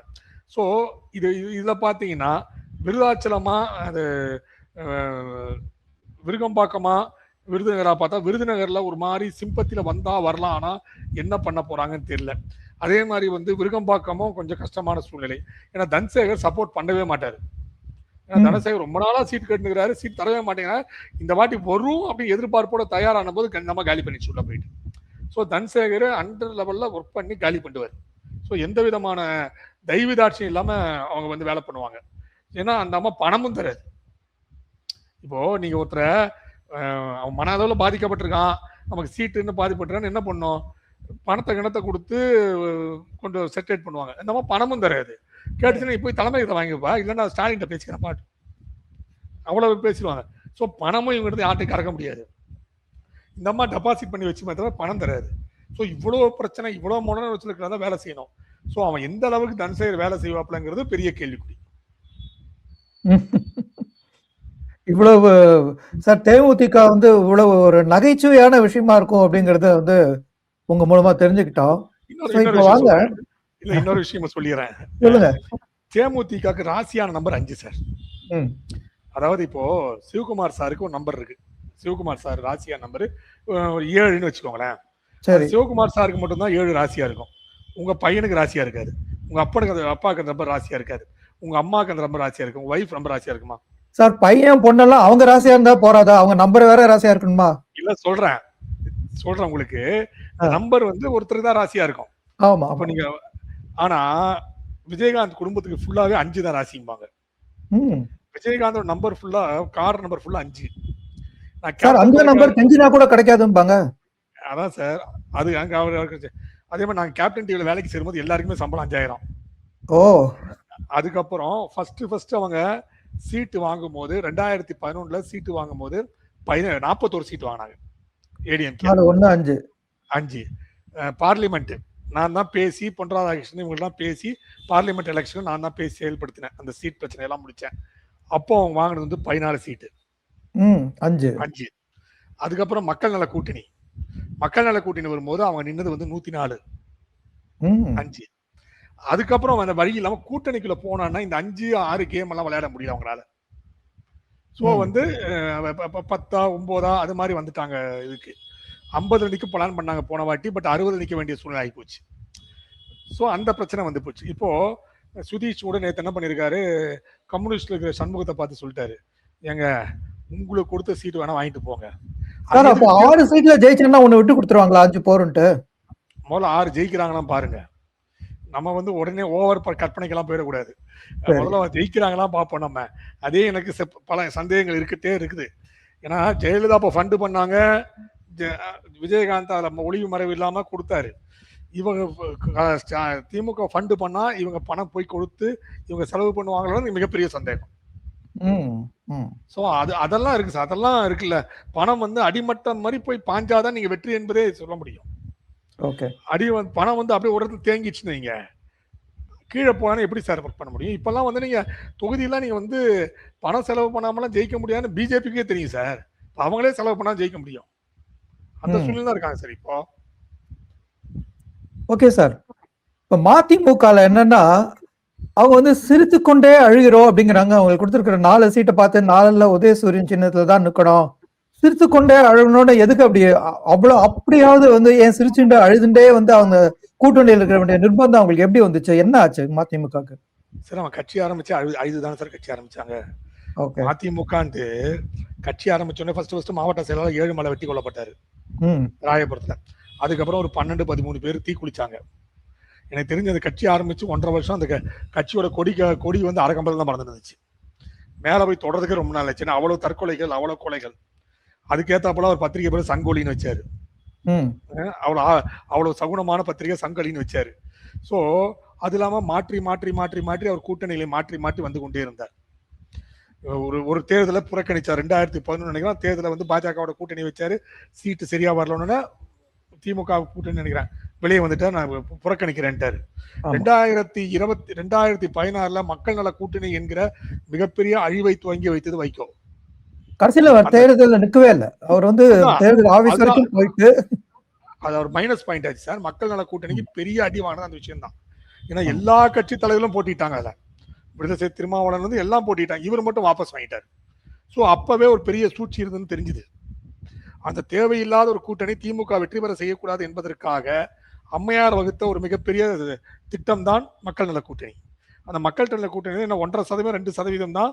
ஸோ இதுல பாத்தீங்கன்னா விருதாச்சலமா அது விருகம்பாக்கமா விருதுநகரா பார்த்தா விருதுநகர்ல ஒரு மாதிரி சிம்பத்தில வந்தா வரலாம், ஆனா என்ன பண்ண போறாங்கன்னு தெரியல. அதே மாதிரி வந்து விருகம்பாக்கமும் கொஞ்சம் கஷ்டமான சூழ்நிலை. ஏன்னா தனசேகர் சப்போர்ட் பண்ணவே மாட்டாரு. தனசேகர் ரொம்ப நாளா சீட் கேட்டுக்கிறாரு, சீட் தரவே மாட்டேங்கிறாரு. இந்த வாட்டி வரும் அப்படி எதிர்பார்ப்போட தயாரான போது நம்ம காலி பண்ணிச்சு உள்ள போயிட்டு. ஸோ தனசேகர் அண்டர் லெவல்ல ஒர்க் பண்ணி காலி பண்ணுவார். ஸோ எந்த விதமான தெய்வதாட்சியம் இல்லாம அவங்க வந்து வேலை பண்ணுவாங்க. ஏன்னா அந்த அம்மா பணமும் தராது. இப்போ நீங்க ஒருத்தரை அவன் மன அளவில் பாதிக்கப்பட்டிருக்கான், நமக்கு சீட்டுன்னு பாதிப்பட்டிருக்கான்னு என்ன பண்ணும், பணத்தை கொடுத்து கொண்டு செட்டேட் பண்ணுவாங்க. இந்த மாதிரி பணமும் தராது. கேட்டுச்சுன்னா போய் தலைமை இதை வாங்கிப்பா, இல்லைன்னா ஸ்டாலின் பேசிக்கிறேன் பாட்டு, அவ்வளவு பேசிடுவாங்க. ஸோ பணமும் இவங்க யார்ட்டையும் கறக்க முடியாது. இந்த மாதிரி டெபாசிட் பண்ணி வச்சுமே தவிர பணம் தராது. ஸோ இவ்வளோ பிரச்சனை, இவ்வளோ முரணை வச்சிருக்கிறதா வேலை செய்யணும். ஸோ அவன் எந்த அளவுக்கு தனசேகர் வேலை செய்வாப்லங்கிறது பெரிய கேள்விக்குறி. இவ்வளவு சார் தேமுதிக வந்து இவ்வளவு ஒரு நகைச்சுவையான விஷயமா இருக்கும் அப்படிங்கறத வந்து உங்க மூலமா தெரிஞ்சுக்கிட்டோம். இன்னொரு விஷயம் சொல்லிடுறேன். தேமுதிகக்கு ராசியான நம்பர் 5 சார். அதாவது இப்போ சிவகுமார் சாருக்கு ஒரு நம்பர் இருக்கு. சிவகுமார் சார் ராசியான நம்பர் 7ன்னு வச்சுக்கோங்களேன். சிவகுமார் சாருக்கு மட்டும்தான் 7 ராசியா இருக்கும். உங்க பையனுக்கு ராசியா இருக்காது, உங்க அப்பாவுக்கு அந்த நம்பர் ராசியா இருக்காது, உங்க அம்மாவுக்கு அந்த நம்பர் ராசியா இருக்கும், உங்க ஒய்ஃப் நம்பர் ராசியா இருக்குமா? சார் பையன் பொண்ணெல்லாம் அவங்க ராசியா இருந்தா போறாதா, அவங்க நம்பர் வேற ராசியா இருக்கணுமா? இல்ல சொல்றேன் உங்களுக்கு நம்பர் வந்து ஒருத்தருக்கு தான் ராசியா இருக்கும். ஆமா. அப்ப நீங்க ஆனா விஜயகாந்த் குடும்பத்துக்கு ஃபுல்லாவே 5 தான் ராசிம்பாங்க. விஜயகாந்தோட நம்பர் ஃபுல்லா கார் நம்பர் ஃபுல்லா 5. சார் அந்த நம்பர் தெரிஞ்சினா கூட கிடைக்காதும்பாங்க. அதான் சார், அது அங்க அவருக்கு. அதே மாதிரி நாங்க கேப்டன் டிவில வேலைக்கு சேரும்போது எல்லாருக்குமே சம்பளம் 5000. ஓ. அதுக்கப்புறம் ஃபர்ஸ்ட் அவங்க சீட்டு வாங்கும் போது 2011 சீட்டு வாங்கும் போது 41 சீட்டு வாங்கினாங்க ஏடிஎம்கே. 5 பார்லிமெண்ட் நான் தான் பேசி, பொன் ராதாகிருஷ்ணன் இவங்கெல்லாம் பேசி பார்லிமெண்ட் எலெக்ஷன் நான் தான் பேசி செயல்படுத்தினேன். அந்த சீட் பிரச்சனை எல்லாம் முடிச்சேன். அப்போ அவங்க வாங்கினது வந்து 14 சீட்டு. 5. அதுக்கப்புறம் மக்கள் நல கூட்டணி வரும்போது அவங்க நின்னது வந்து 104. 5. அதுக்கப்புறம் அந்த வழி இல்லாம கூட்டணிக்குள்ள போனான்னா இந்த 5, 6 கேம் எல்லாம் விளையாட முடியல அவங்களால. ஸோ வந்து 10, 9 அது மாதிரி வந்துட்டாங்க. இதுக்கு 50 நிக்க பிளான் பண்ணாங்க போன வாட்டி, பட் 60 நிக்க வேண்டிய சூழ்நிலை ஆகி போச்சு. ஸோ அந்த பிரச்சனை வந்து போச்சு. இப்போ சுதீஷ் கூட நேற்று என்ன பண்ணிருக்காரு, கம்யூனிஸ்ட்ல இருக்கிற சண்முகத்தை பார்த்து சொல்லிட்டாரு, ஏங்க உங்களுக்கு கொடுத்த சீட்டு வேணா வாங்கிட்டு போங்க. 6 சீட்ல ஜெயிச்சா ஒண்ணு விட்டு கொடுத்துருவாங்களா? 5 போறன்ட்டு முதல்ல 6 ஜெயிக்கிறாங்களா பாருங்க. நம்ம வந்து உடனே ஓவர் கற்பனைக்கெல்லாம் போயிடக்கூடாது. முதல்ல ஜெயிக்கிறாங்களா பார்ப்போம் நம்ம. அதே எனக்கு பல சந்தேகங்கள் இருக்குது. ஏன்னா ஜெயலலிதா அப்போ ஃபண்டு பண்ணாங்க, விஜயகாந்த் அதில் ஒளிவு மறைவு இல்லாம கொடுத்தாரு. இவங்க திமுக ஃபண்டு பண்ணா இவங்க பணம் போய் கொடுத்து இவங்க செலவு பண்ணுவாங்களோன்னு மிகப்பெரிய சந்தேகம். சோ அதெல்லாம் இருக்கு சார், அதெல்லாம் இருக்குல்ல. பணம் வந்து அடிமட்டம் மாதிரி போய் பாஞ்சாதான் நீங்க வெற்றி என்பதே சொல்ல முடியும். பணம் வந்து அப்படியே ஒரு இடத்துல தேங்கிடுச்சுன்னு நீங்க கீழே போனா எப்படி சார் ஒர்க் பண்ண முடியும்? இப்பெல்லாம் வந்து நீங்க தொகுதியெல்லாம் நீங்க வந்து பணம் செலவு பண்ணாமலாம் ஜெயிக்க முடியாதுன்னு பிஜேபிக்கே தெரியும் சார். அவங்களே செலவு பண்ணா ஜெயிக்க முடியும். அந்த சூழ்நிலை தான் இருக்காங்க சார் இப்போ. ஓகே சார், இப்ப மதிமுகல என்னன்னா அவங்க வந்து சிரித்து கொண்டே அழுகிறோம் அப்படிங்கிறாங்க. அவங்களுக்கு கொடுத்துருக்கிற 4 சீட்டை பார்த்து 4ல உதயசூரியன் சின்னத்துல தான் நிக்கணும், சிரித்து கொண்டே அழுகணும்னு எதுக்கு அப்படி அவ்வளவு அப்படியாவது வந்து ஏன் சிரிச்சுட்டு அழுதுண்டே வந்து அவங்க கூட்டணியில் இருக்கிற வேண்டிய நிர்பந்தம் அவங்களுக்கு எப்படி வந்துச்சு? என்ன ஆச்சு மதிமுகக்கு? சார் அவங்க கட்சி ஆரம்பிச்சு அழுதுதானே சார் கட்சி ஆரம்பிச்சாங்க. அதிமுகன்ட்டு கட்சி ஆரம்பிச்சோடனே ஃபர்ஸ்ட் மாவட்ட செயலாளர் ஏழுமலை வெட்டி கொல்லப்பட்டாரு ராயபுரத்துல. அதுக்கப்புறம் ஒரு 12-13 பேர் தீக்குளிச்சாங்க. எனக்கு தெரிஞ்ச அந்த கட்சி ஆரம்பிச்சு 1.5 வருஷம் அந்த கட்சியோட கொடி வந்து அரகம்பல் தான் மறந்து இருந்துச்சு. மேல போய் தொடர்றதுக்கு ரொம்ப நாள் ஆச்சு. அவ்வளவு தற்கொலைகள், அவ்வளவு கொலைகள். அதுக்கேத்தாப்புல ஒரு பத்திரிகை பேர் சங்கோலின்னு வச்சாரு. அவ்வளவு சகுனமான பத்திரிகை சங்கலின்னு வச்சாரு. சோ அது இல்லாம மாற்றி மாற்றி மாற்றி மாற்றி அவர் கூட்டணியில மாற்றி மாற்றி வந்து கொண்டே இருந்தார். ஒரு தேர்தலை புறக்கணிச்சார். 2011 நினைக்கிறேன் தேர்தலை வந்து பாஜகவோட கூட்டணி வச்சாரு. சீட்டு சரியா வரலன்னு திமுக கூட்டணி நினைக்கிறேன் வெளியே வந்துட்டா நான் புறக்கணிக்கிறேன்ட்டாரு. 2016 மக்கள் நல கூட்டணி என்கிற மிகப்பெரிய அழிவை துவங்கி வைத்தது வைகோ. கடைசியில தேர்தல் நிற்கவே இல்லை. அவர் வந்து தேர்தல் ஆபீஸ் வரைக்கும் போயிட்டு அது அவர் மைனஸ் பாயிண்ட் ஆச்சு சார். மக்கள் நல கூட்டணிக்கு பெரிய அடிவானது அந்த விஷயம் தான். ஏன்னா எல்லா கட்சி தலைவர்களும் போட்டிட்டாங்க. அதுல விடுதலை திருமாவளவன் வந்து எல்லாம் போட்டிட்டாங்க. இவர் மட்டும் வாபஸ் வாங்கிட்டார். ஸோ அப்பவே ஒரு பெரிய சூழ்ச்சி இருந்ததுன்னு தெரிஞ்சுது. அந்த தேவையில்லாத ஒரு கூட்டணி திமுக வெற்றி பெற செய்யக்கூடாது என்பதற்காக அம்மையார் வகுத்த ஒரு மிகப்பெரிய திட்டம் தான் மக்கள் நல கூட்டணி. அந்த மக்கள் நல கூட்டணி 1.5% 2% தான்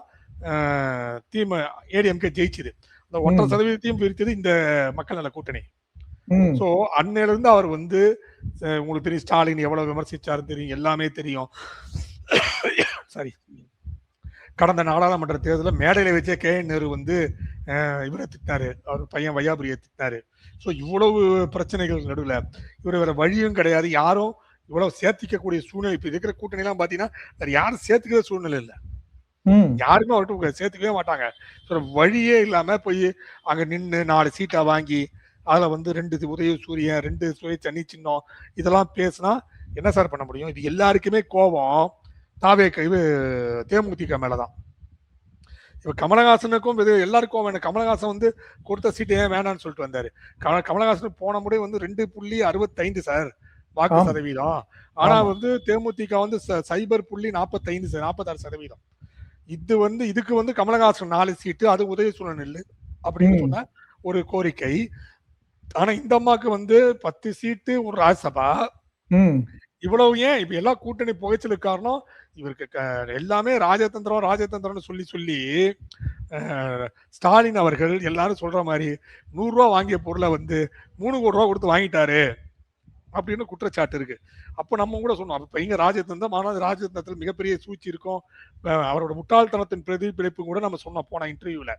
ஏடிஎம்கே ஜெயிச்சுது. அந்த 1.5% பிரித்தது இந்த மக்கள் நல கூட்டணி. சோ அன்னையில இருந்து அவர் வந்து உங்களுக்கு தெரியும் ஸ்டாலின் எவ்வளவு விமர்சிச்சாரு தெரியும், எல்லாமே தெரியும். சரி, கடந்த நாடாளுமன்ற தேர்தலில் மேடையில வச்சே KN நேரு வந்து இவரை திட்டினாரு, அவர் பையன் வையாபுரியை திட்டினாரு. ஸோ இவ்வளவு பிரச்சனைகள் நடுவில் இவர் வேற வழியும் கிடையாது. யாரும் இவ்வளவு சேர்த்திக்கக்கூடிய சூழ்நிலை இப்ப இருக்கிற கூட்டணி எல்லாம் பாத்தீங்கன்னா வேற யாரும் சேர்த்துக்கிற சூழ்நிலை இல்லை. யாருமே அவர்கிட்ட சேர்த்துக்கவே மாட்டாங்க. வழியே இல்லாம போய் அங்க நின்று 4 சீட்டா வாங்கி அதுல வந்து 2 உதய சூரியன் 2 சுய தனி சின்னம் இதெல்லாம் பேசினா என்ன சார் பண்ண முடியும்? இது எல்லாருக்குமே கோபம் தேமுதிக மேலதான். இப்ப கமலஹாசனுக்கும் இது எல்லாருக்கும் வேணும். கமலஹாசன் வந்து கொடுத்த சீட்டு ஏன் வேணான்னு சொல்லிட்டு வந்தாரு. கமலஹாசன் போன முறை வந்து 2.65 சார் வாக்கு சதவீதம். ஆனா வந்து தேமுதிக வந்து 0.45 இது வந்து இதுக்கு வந்து கமலஹாசன் 4 சீட்டு, அது உதயசூரன் இல்லை அப்படின்னு சொன்ன ஒரு கோரிக்கை. ஆனா இந்த அம்மாக்கு வந்து 10 சீட்டு, ஒரு ராஜ்யசபா. இவ்வளவு ஏன் இப்ப எல்லா கூட்டணி புகைச்சலுக்கு காரணம் இவருக்கு எல்லாமே ராஜதந்திரம் சொல்லி சொல்லி ஸ்டாலின் அவர்கள் எல்லாரும் சொல்ற மாதிரி 100 ரூபா வாங்கிய பொருளை வந்து 3 கோடி ரூபா கொடுத்து வாங்கிட்டாரு அப்படின்னு குற்றச்சாட்டு இருக்கு. அப்போ நம்ம கூட சொன்னோம் அப்ப இங்க ராஜதந்திரம், ஆனால் ராஜதந்திரத்தில் மிகப்பெரிய சூழ்ச்சி இருக்கும், அவரோட முட்டாள்தனத்தின் பிரதிபலிப்பு கூட நம்ம சொன்னோம் போன இன்டர்வியூல.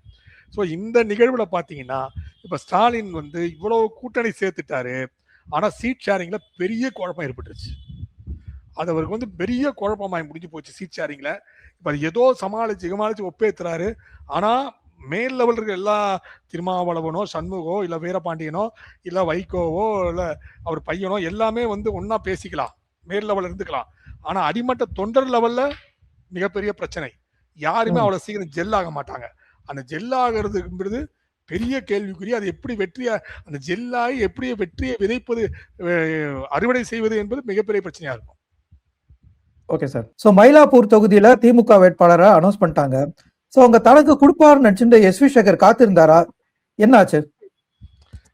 ஸோ இந்த நிகழ்வுல பாத்தீங்கன்னா இப்ப ஸ்டாலின் வந்து இவ்வளவு கூட்டணி சேர்த்துட்டாரு. ஆனா சீட் ஷேரிங்ல பெரிய குழப்பம் ஏற்பட்டுருச்சு. அது அவருக்கு வந்து பெரிய குழப்பமாய் முடிஞ்சு போச்சு சீட் ஷேரிங்ல. இப்ப ஏதோ சமாளிச்சு ஒப்பேத்துறாரு. ஆனா மேல் லெவல் இருக்க எல்லா திருமாவளவனோ சண்முகோ இல்ல வீரபாண்டியனோ இல்ல வைகோவோ இல்ல அவர் பையனோ எல்லாமே வந்து ஒன்னா பேசிக்கலாம், மேல் லெவல் இருந்துக்கலாம். ஆனா அடிமட்ட தொண்டர் லெவல்ல மிகப்பெரிய பிரச்சனை. யாருமே அவ்வளவு சீக்கிரம் ஜெல் ஆக மாட்டாங்க. அந்த ஜெல் ஆகிறதுங்கிறது பெரிய கேள்விக்குறி. அது எப்படி அந்த ஜெல்லாகி எப்படி வெற்றியை விதைப்பது, அறுவடை செய்வது என்பது மிகப்பெரிய பிரச்சனையா இருக்கும். Okay sir. ஸோ மயிலாப்பூர் தொகுதியில திமுக வேட்பாளரை அனௌன்ஸ் பண்ணிட்டாங்க. ஸோ அவங்க தனக்கு கொடுப்பாருன்னு நினைச்சுட்டு எஸ்வி சேகர் காத்திருந்தாரா? என்ன ஆச்சு?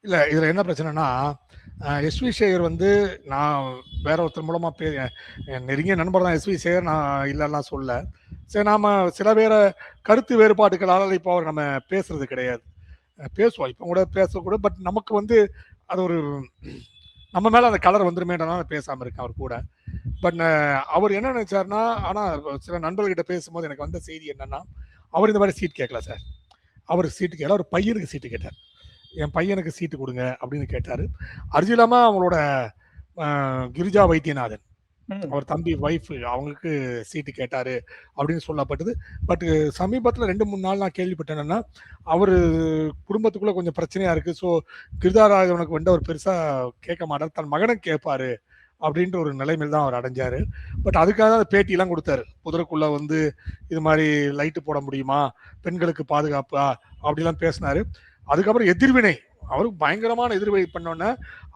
இல்ல இதுல என்ன பிரச்சனைனா எஸ்வி சேகர் வந்து நான் வேற ஒருத்தர் மூலமா நெருங்கிய நண்பர் தான் எஸ்வி சேகர், நான் இல்லைன்னா சொல்ல. சரி, நாம சில பேர கருத்து வேறுபாடுகளால் இப்போ அவர் நம்ம பேசுறது கிடையாது. பேசுவோம் இப்போ கூட பேசக்கூட. பட் நமக்கு வந்து அது ஒரு நம்ம மேல அந்த கலர் வந்துருமேன்றனால பேசாம இருக்கேன் அவர் கூட. பட் அவர் என்ன நினைச்சாருன்னா, ஆனா சில நண்பர்கிட்ட பேசும்போது எனக்கு வந்த செய்தி என்னன்னா, அவர் இந்த மாதிரி சீட் கேட்கல சார். அவருக்கு சீட்டு கேட்கல, அவர் பையனுக்கு சீட்டு கேட்டார். என் பையனுக்கு சீட்டு கொடுங்க அப்படின்னு கேட்டாரு. அர்ஜுலாமா அவங்களோட கிரிஜா வைத்தியநாதன் அவர் தம்பி வைஃப் அவங்களுக்கு சீட்டு கேட்டாரு அப்படின்னு சொல்லப்பட்டது. பட் சமீபத்தில் 2-3 நாள் நான் கேள்விப்பட்டேன்னா அவரு குடும்பத்துக்குள்ள கொஞ்சம் பிரச்சனையா இருக்கு. ஸோ கிருதாராஜனுக்கு வந்து அவர் பெருசா கேட்க மாட்டார், தன் மகனை கேட்பாரு அப்படின்ற ஒரு நிலைமையில் தான் அவர் அடைஞ்சாரு. பட் அதுக்காக தான் பேட்டியெல்லாம் கொடுத்தாரு. புதருக்குள்ள வந்து இது மாதிரி லைட்டு போட முடியுமா, பெண்களுக்கு பாதுகாப்பா அப்படிலாம் பேசினாரு. அதுக்கப்புறம் எதிர்வினை அவருக்கு பயங்கரமான எதிர்வினை பண்ணோன்னே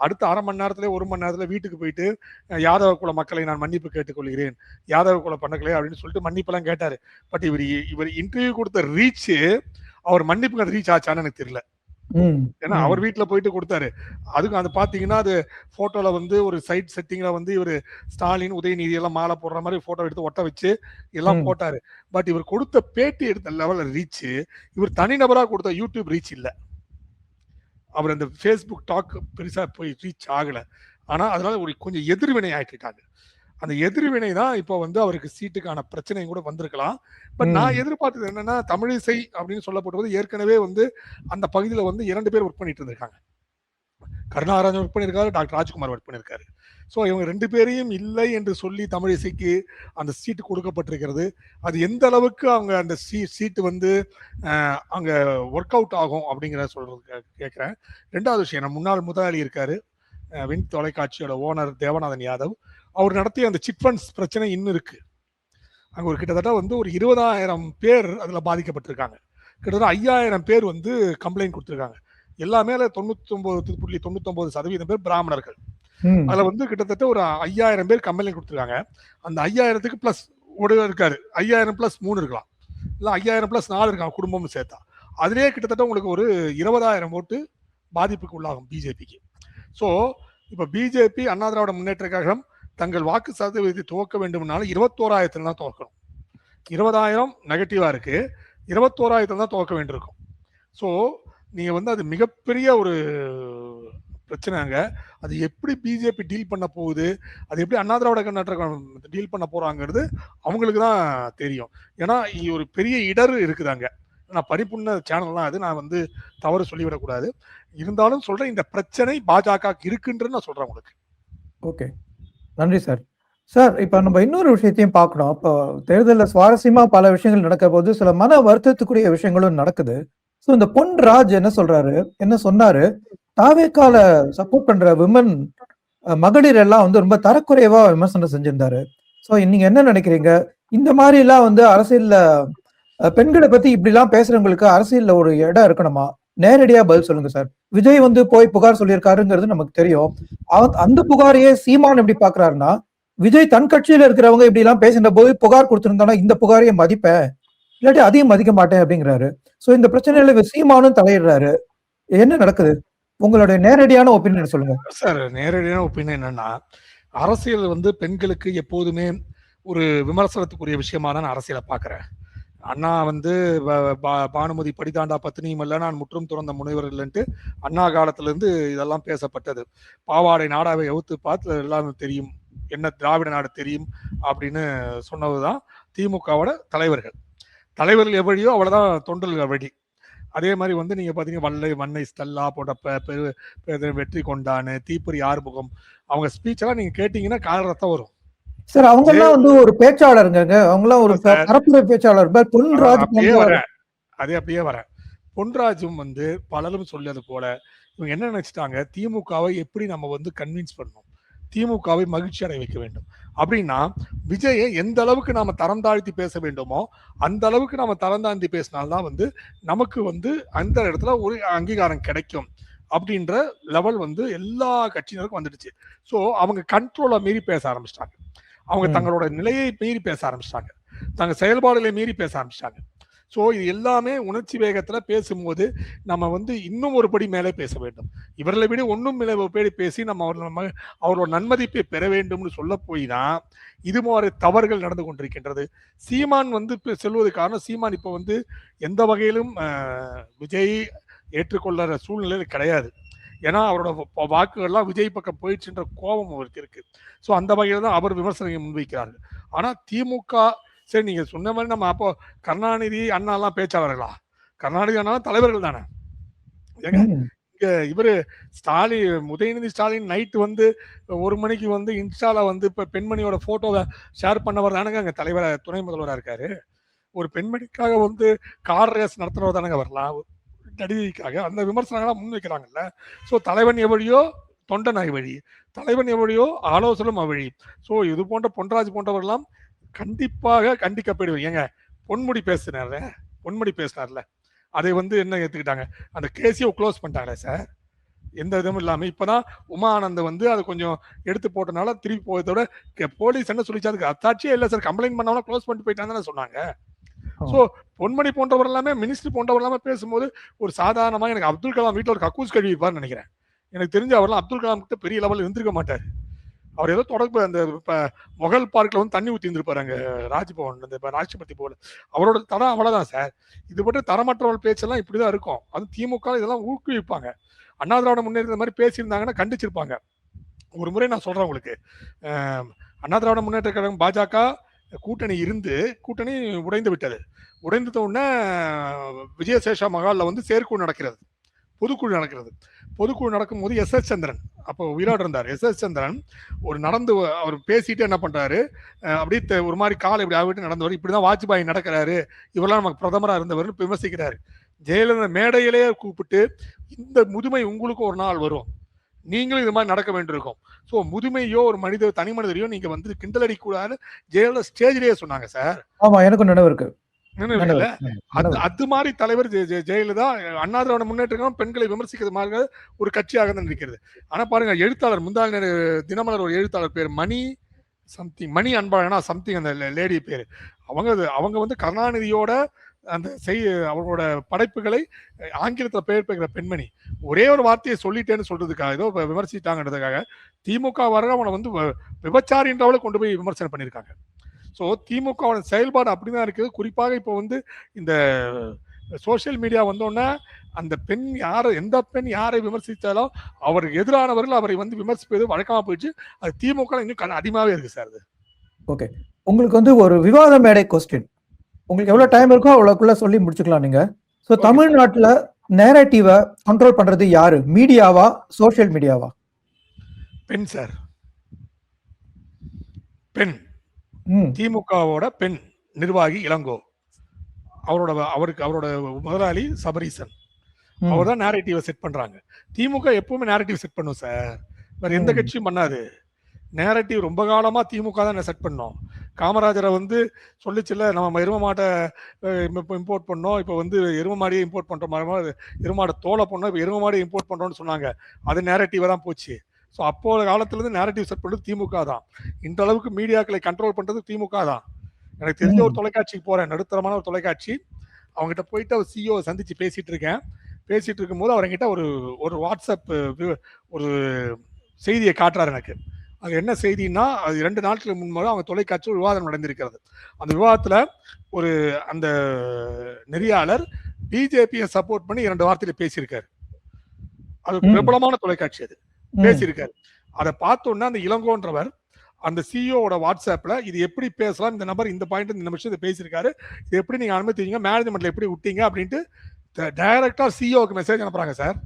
அடுத்த 1/2 மணி நேரத்துல 1 மணி நேரத்துல வீட்டுக்கு போயிட்டு யாதவ குல மக்களை நான் மன்னிப்பு கேட்டுக்கொள்கிறேன், யாதவ குல பண்ணக்கலையே அப்படின்னு சொல்லிட்டு மன்னிப்பெல்லாம் கேட்டாரு. பட் இவர் இன்டர்வியூ கொடுத்த ரீச் அவர் மன்னிப்புக்கு அது ரீச் ஆச்சான்னு எனக்கு தெரியல. ஏன்னா அவர் வீட்டுல போயிட்டு கொடுத்தாரு. அதுக்கும் அது பாத்தீங்கன்னா அது போட்டோல வந்து ஒரு சைட் செட்டிங்ல வந்து இவர் ஸ்டாலின் உதயநிதி எல்லாம் மாலை போடுற மாதிரி போட்டோ எடுத்து ஒட்ட வச்சு எல்லாம் போட்டாரு. பட் இவர் கொடுத்த பேட்டி எடுத்த லெவல்ல ரீச், இவர் தனிநபரா கொடுத்த யூடியூப் ரீச் இல்ல. அவர் அந்த ஃபேஸ்புக் டாக் பெருசா போய் ரீச் ஆகல. ஆனா அதனால ஒரு கொஞ்சம் எதிர்வினை ஆக்கிட்டாங்க. அந்த எதிர்வினை தான் இப்போ வந்து அவருக்கு சீட்டுக்கான பிரச்சனையும் கூட வந்திருக்கலாம். பட் நான் எதிர்பார்த்தது என்னன்னா, தமிழிசை அப்படின்னு சொல்லப்படுவது ஏற்கனவே வந்து அந்த பகுதியில் வந்து 2 பேர் ஒர்க் பண்ணிட்டு இருந்திருக்காங்க. கருணாகரன் ஒர்க் பண்ணியிருக்காரு, டாக்டர் ராஜ்குமார் ஒர்க் பண்ணியிருக்காரு. ஸோ இவங்க 2 பேரையும் இல்லை என்று சொல்லி தமிழிசைக்கு அந்த சீட்டு கொடுக்கப்பட்டிருக்கிறது. அது எந்த அளவுக்கு அவங்க அந்த சீட்டு வந்து அங்க ஒர்க் அவுட் ஆகும் அப்படிங்கிற சொல்றது கேட்கிறேன். 2வது விஷயம், முன்னாள் முதலாளி இருக்காரு, வின் தொலைக்காட்சியோட ஓனர் தேவநாதன் யாதவ். அவர் நடத்திய அந்த சிட் ஃபண்ட்ஸ் பிரச்சனை இன்னும் இருக்கு. அங்க ஒரு கிட்டத்தட்ட வந்து ஒரு 20,000 பேர் அதுல பாதிக்கப்பட்டிருக்காங்க. கிட்டத்தட்ட 5,000 பேர் வந்து கம்ப்ளைண்ட் கொடுத்திருக்காங்க. எல்லாமே 99.99% பேர் பிராமணர்கள். அதுல வந்து கிட்டத்தட்ட ஒரு 5,000 பேர் கம்ப்ளைண்ட் கொடுத்திருக்காங்க. அந்த 5,000க்கு பிளஸ் ஒரு இருக்காரு, 5,000 பிளஸ் 3 இருக்கலாம், இல்ல 5,000 பிளஸ் 4 இருக்காங்க குடும்பமும் சேர்த்தா. அதுலயே கிட்டத்தட்ட உங்களுக்கு ஒரு 20,000 ஓட்டு பாதிப்புக்கு உள்ளாகும் பிஜேபிக்கு. ஸோ இப்ப பிஜேபி அண்ணா திராவிட முன்னேற்ற கழகம் தங்கள் வாக்கு சதவீதத்தை துவக்க வேண்டும்னாலும் 21,000 தான் துவக்கணும். 20,000 நெகட்டிவா இருக்கு, 21,000 தான் துவக்க வேண்டியிருக்கும். ஸோ நீங்க வந்து அது மிகப்பெரிய ஒரு பிரச்சனைங்க. அது எப்படி பிஜேபி டீல் பண்ண போகுது, அது எப்படி அண்ணா திராவிட கழகம் டீல் பண்ண போறாங்கிறது அவங்களுக்கு தான் தெரியும். ஏன்னா ஒரு பெரிய இடர் இருக்குதாங்க. நான் படிப்புண்ண சேனல்லாம் அது நான் வந்து தவறு சொல்லிவிடக்கூடாது. இருந்தாலும் சொல்றேன், இந்த பிரச்சனை பாஜக இருக்குன்றது நான் சொல்றேன் உங்களுக்கு. ஓகே, நன்றி சார். சார், இப்ப நம்ம இன்னொரு விஷயத்தையும் பார்க்கணும். இப்போ தேர்தலில் சுவாரஸ்யமா பல விஷயங்கள் நடக்க போது சில மன வருத்தத்துக்குரிய விஷயங்களும் நடக்குது. ஸோ இந்த பொன்ராஜ் என்ன சொன்னாரு, தாவேக்கால சப்போர்ட் பண்ற விமன் மகளிர் எல்லாம் வந்து ரொம்ப தரக்குறைவா விமர்சனம் செஞ்சிருந்தாரு. ஸோ நீங்க என்ன நினைக்கிறீங்க? இந்த மாதிரி எல்லாம் வந்து அரசியல்ல பெண்களை பத்தி இப்படி எல்லாம் பேசுறவங்களுக்கு அரசியல்ல ஒரு இடம் இருக்கணுமா? நேரடியா பதில் சொல்லுங்க சார். விஜய் வந்து போய் புகார் சொல்லியிருக்காருங்கிறது நமக்கு தெரியும். அந்த புகாரையே சீமான் எப்படி பாக்குறாருன்னா, விஜய் தன் கட்சியில இருக்கிறவங்க இப்படி எல்லாம் பேசின போது புகார் கொடுத்திருந்தானா இந்த புகாரையே மதிப்பேன், இல்லாட்டி அதையும் மதிக்க மாட்டேன் அப்படிங்கிறாரு. சோ இந்த பிரச்சனையில சீமானும் தலையிடுறாரு. என்ன நடக்குது? உங்களுடைய நேரடியான ஒப்பீனியன் சொல்லுங்க சார். நேரடியான ஒப்பீனியன் என்னன்னா, அரசியல் வந்து பெண்களுக்கு எப்போதுமே ஒரு விமர்சனத்துக்குரிய விஷயமா தான் நான் அரசியலை பாக்குறேன். அண்ணா வந்து பானுமதி படிதாண்டா பத்தினியும் அல்ல, நான் முற்றும் துறந்த முனைவர் இல்லைன்ட்டு அண்ணா காலத்துல இருந்து இதெல்லாம் பேசப்பட்டது. பாவாடை நாடாவை எவுத்து பார்த்து எல்லாமே தெரியும், என்ன திராவிட நாடு தெரியும் அப்படின்னு சொன்னதுதான் திமுகவோட தலைவர்கள் எவ்வழியோ அவ்வளவுதான் தொண்டர்கள் வழி. அதே மாதிரி வந்து நீங்க பாத்தீங்கன்னா வன்னை ஸ்டெல்லா போட்ட வெற்றி கொண்டானு, தீப்பொறி ஆறுமுகம், அவங்க ஸ்பீச் எல்லாம் நீங்க கேட்டீங்கன்னா காலரத்தான் வரும் சார். அவங்க எல்லாம் வந்து ஒரு பேச்சாளருங்க, அவங்க எல்லாம் ஒரு பரப்புரை பேச்சாளர். பொன்ராஜ் அப்படியே வர பொன்ராஜும் வந்து பலரும் சொல்லியது போல இவங்க என்ன நினைச்சிட்டாங்க, திமுகவை எப்படி நம்ம வந்து கன்வின்ஸ் பண்ணணும், திமுகவை மகிழ்ச்சி அடைய வைக்க வேண்டும் அப்படின்னா விஜயை எந்த அளவுக்கு நாம தரம் தாழ்த்தி பேச வேண்டுமோ அந்த அளவுக்கு நாம தரம் தாழ்த்தி பேசினால்தான் வந்து நமக்கு வந்து அந்த இடத்துல ஒரு அங்கீகாரம் கிடைக்கும் அப்படின்ற லெவல் வந்து எல்லா கட்சியினருக்கும் வந்துடுச்சு. ஸோ அவங்க கண்ட்ரோலை மீறி பேச ஆரம்பிச்சிட்டாங்க, அவங்க தங்களோட நிலையை மீறி பேச ஆரம்பிச்சிட்டாங்க, தங்க செயல்பாடுகளை மீறி பேச ஆரம்பிச்சிட்டாங்க. ஸோ இது எல்லாமே உணர்ச்சி வேகத்துல பேசும்போது நம்ம வந்து இன்னும் ஒரு படி மேலே பேச வேண்டும். இவர்களை விட ஒன்றும் பேடி பேசி நம்ம அவரோட நன்மதிப்பை பெற வேண்டும்னு சொல்ல போய் தான் இது மாதிரி தவறுகள் நடந்து கொண்டிருக்கின்றது. சீமான் வந்து செல்வது காரணம், சீமான் இப்போ வந்து எந்த வகையிலும் விஜய் ஏற்றுக்கொள்ளுற சூழ்நிலையில் கிடையாது. ஏன்னா அவரோட வாக்குகள்லாம் விஜய் பக்கம் போயிடுச்சுன்ற கோபம் அவருக்கு இருக்கு. ஸோ அந்த வகையில் தான் அவர் விமர்சனங்களை முன்வைக்கிறார்கள். ஆனா திமுக சரி, நீங்க சொன்ன மாதிரி நம்ம அப்போ கருணாநிதி அண்ணா எல்லாம் பேச்சாளர்களா? கருணாநிதி அண்ணா தலைவர்கள் தானே. இங்க இவரு ஸ்டாலின், உதயநிதி ஸ்டாலின் நைட்டு வந்து 1 மணிக்கு வந்து இன்ஸ்டால வந்து இப்ப பெண்மணியோட போட்டோவை ஷேர் பண்ணவர் தானங்க அங்க தலைவர், துணை முதல்வராக இருக்காரு. ஒரு பெண்மணிக்காக வந்து கார் ரேஸ் நடத்துறவர் தானங்க வரலாம், நடிகைக்காக அந்த விமர்சனங்கள்லாம் முன்வைக்கிறாங்கல்ல. ஸோ தலைவன் எவ்வழியோ தொண்டன் அவ்வழி, தலைவன் எவ்வழியோ ஆலோசனும் அவ்வழி. ஸோ இது போன்ற பொன்ராஜ் போன்றவர்கள்லாம் கண்டிப்பாக கண்டிக்கப்படுவீங்க. ஏங்க பொன்முடி பேசினார்ல, அதை வந்து என்ன ஏத்துக்கிட்டாங்க, அந்த கேஸையை க்ளோஸ் பண்ணிட்டாங்களே சார், எந்த இதுவும் இல்லாம. இப்பதான் உமானந்த் வந்து அதை கொஞ்சம் எடுத்து போட்டனால திருப்பி போயதோட போலீஸ் என்ன சொல்லிச்சு, அதுக்கு அத்தாட்சியே இல்லை சார், கம்ப்ளைண்ட் பண்ணாலும் க்ளோஸ் பண்ணிட்டு போயிட்டாங்கன்னு சொன்னாங்க. சோ பொன்மணி போன்றவர் எல்லாமே மினிஸ்டர் போன்றவர் எல்லாமே பேசும்போது ஒரு சாதாரணமா எனக்கு அப்துல் கலாம் வீட்டுல ஒரு கக்கூஸ் கழுவி இருப்பார்னு நினைக்கிறேன். எனக்கு தெரிஞ்ச அவர்லாம் அப்துல் கலாம் கிட்ட பெரிய லெவலில் இருந்திருக்க மாட்டாரு. அவர் ஏதோ தொடர்பு அந்த மொகல் பார்க்ல வந்து தண்ணி ஊத்தி இருந்திருப்பாரு அங்க ராஜ்பவன், இந்த ராஷ்டிரபதி போல. அவரோட தரம் அவ்வளவுதான் சார். இது மட்டும் தரமற்றவர்கள் பேச்செல்லாம் இப்படிதான் இருக்கும். அது திமுக இதெல்லாம் ஊக்குவிப்பாங்க. அண்ணா திராவிட முன்னேற்ற மாதிரி பேசியிருந்தாங்கன்னா கண்டிச்சிருப்பாங்க. ஒரு முறை நான் சொல்றேன் உங்களுக்கு, அண்ணா திராவிட முன்னேற்ற கழகம் பாஜக கூட்டணி இருந்து கூட்டணி உடைந்து விட்டது. உடைந்த உடனே விஜயசேஷா மகால்ல வந்து செயற்குழு நடக்கிறது, பொதுக்குழு நடக்கிறது. பொதுக்குழு நடக்கும் போது எஸ் சந்திரன் அப்போ உயிரோடு இருந்தார். எஸ் சந்திரன் ஒரு நடந்து அவர் பேசிட்டு என்ன பண்றாரு, அப்படியே ஒரு மாதிரி காலை இப்படி ஆகிட்டு நடந்தவர், இப்படிதான் வாஜ்பாய் நடக்கிறாரு, இவரெல்லாம் நமக்கு பிரதமரா இருந்தவர்னு விமர்சிக்கிறாரு. ஜெயலலிதா மேடையிலேயே கூப்பிட்டு, இந்த முதுமை உங்களுக்கு ஒரு நாள் வரும், நீங்களும் இது மாதிரி நடக்க வேண்டியிருக்கும். ஸோ முதுமையோ ஒரு மனித தனி மனிதரையோ நீங்க வந்து கிண்டல் அடிக்கூடாதுன்னு ஜெயலலிதா ஸ்டேஜ்லயே சொன்னாங்க சார். ஆமா, எனக்கு நினைவு இருக்கு. அது மாதிரி தலைவர் ஜெயலலிதா அண்ணா திராவிட முன்னேற்றம் பெண்களை விமர்சிக்கிறது மாதிரி ஒரு கட்சியாக தான் இருக்கிறது. ஆனா பாருங்க, எழுத்தாளர் முந்தாள் தினமலர் ஒரு எழுத்தாளர் பேர் மணி மணி அன்பாளனா சம்திங் அந்த லேடி பேரு, அவங்க வந்து கருணாநிதியோட அந்த அவங்களோட படைப்புகளை ஆங்கிலத்தில் பெயர்ப்பிக்கிற பெண்மணி ஒரே ஒரு வார்த்தையை சொல்லிட்டேன்னு சொல்றதுக்காக ஏதோ விமர்சிட்டாங்கன்றதுக்காக திமுக வர அவனை வந்து விபச்சாரின்றவளை கொண்டு போய் விமர்சனம் பண்ணியிருக்காங்க. ஸோ திமுகவோட செயல்பாடு அப்படிதான் இருக்குது. குறிப்பாக இப்போ வந்து இந்த சோசியல் மீடியா வந்தோன்னா அந்த பெண் எந்த பெண் யாரை விமர்சித்தாலும் அவருக்கு எதிரானவர்கள் அவரை வந்து விமர்சிப்பது வழக்கமா போயிடுச்சு. அது திமுக இன்னும் அதிகமாகவே இருக்கு சார். அது ஓகே. உங்களுக்கு வந்து ஒரு விவாத மேடை கொஸ்டின், உங்களுக்கு எவ்வளவு டைம் இருக்கோ அவ்வளவுக்குள்ள சொல்லி முடிச்சுக்கலாம் நீங்க. ஸோ தமிழ்நாட்டுல நேரேட்டிவை கண்ட்ரோல் பண்றது யாரு, மீடியாவா சோசியல் மீடியாவா? பெண் சார், பெண். திமுகவோட பெண் நிர்வாகி இளங்கோ, அவரோட முதலாளி சபரீசன், அவர் தான் நேரேட்டிவை செட் பண்றாங்க. திமுக எப்பவுமே நேரேட்டிவ் செட் பண்ணும் சார், வேற எந்த கட்சியும் பண்ணாது. நேரேட்டிவ் ரொம்ப காலமா திமுக தான் செட் பண்ணோம். காமராஜரை வந்து சொல்லிச்சுல, நம்ம எரும மாட்டை இம்போர்ட் பண்ணோம், இப்போ வந்து எரும மாடியை இம்போர்ட் பண்ற மாதிரி, எருமாடை தோலை பண்ணோம், இப்போ எரும மாடியை இம்போர்ட் பண்றோம்னு சொன்னாங்க. அது நேரேட்டிவா தான் போச்சு. ஸோ அப்போ காலத்துலேருந்து நேரேட்டிவ் செட் பண்ணுறது திமுக தான். இந்த அளவுக்கு மீடியாக்களை கண்ட்ரோல் பண்ணுறது திமுக தான். எனக்கு தெரிஞ்ச ஒரு தொலைக்காட்சிக்கு போகிறேன், நடுத்தரமான ஒரு தொலைக்காட்சி, அவங்ககிட்ட போயிட்டு அவர் சிஇஓ சந்திச்சு பேசிட்டு இருக்கேன். பேசிட்டு இருக்கும்போது அவர் என்கிட்ட ஒரு வாட்ஸ்அப் ஒரு செய்தியை காட்டுறாரு எனக்கு. அது என்ன செய்தின்னா, அது 2 நாட்களுக்கு முன்பாக அவங்க தொலைக்காட்சி விவாதம் நடந்திருக்கிறது. அந்த விவாதத்தில் ஒரு அந்த நெறியாளர் பிஜேபியை சப்போர்ட் பண்ணி 2 வார்த்தையில பேசியிருக்காரு. அது பிரபலமான தொலைக்காட்சி, அது பேசியிருக்காரு. அதை பார்த்தோன்னா அந்த இளங்கோன்றவர் அந்த சிஇஓட வாட்ஸ்அப்ல இது எப்படி பேசலாம், இந்த நபர் இந்த பாயிண்ட் இந்த நிமிஷம் இதை பேசியிருக்காரு, இது எப்படி நீங்க அனுமதிங்க, மேனேஜ்மெண்ட்ல எப்படி விட்டீங்க அப்படின்ட்டு டைரக்டா சிஇஓக்கு மெசேஜ் அனுப்புறாங்க சார்.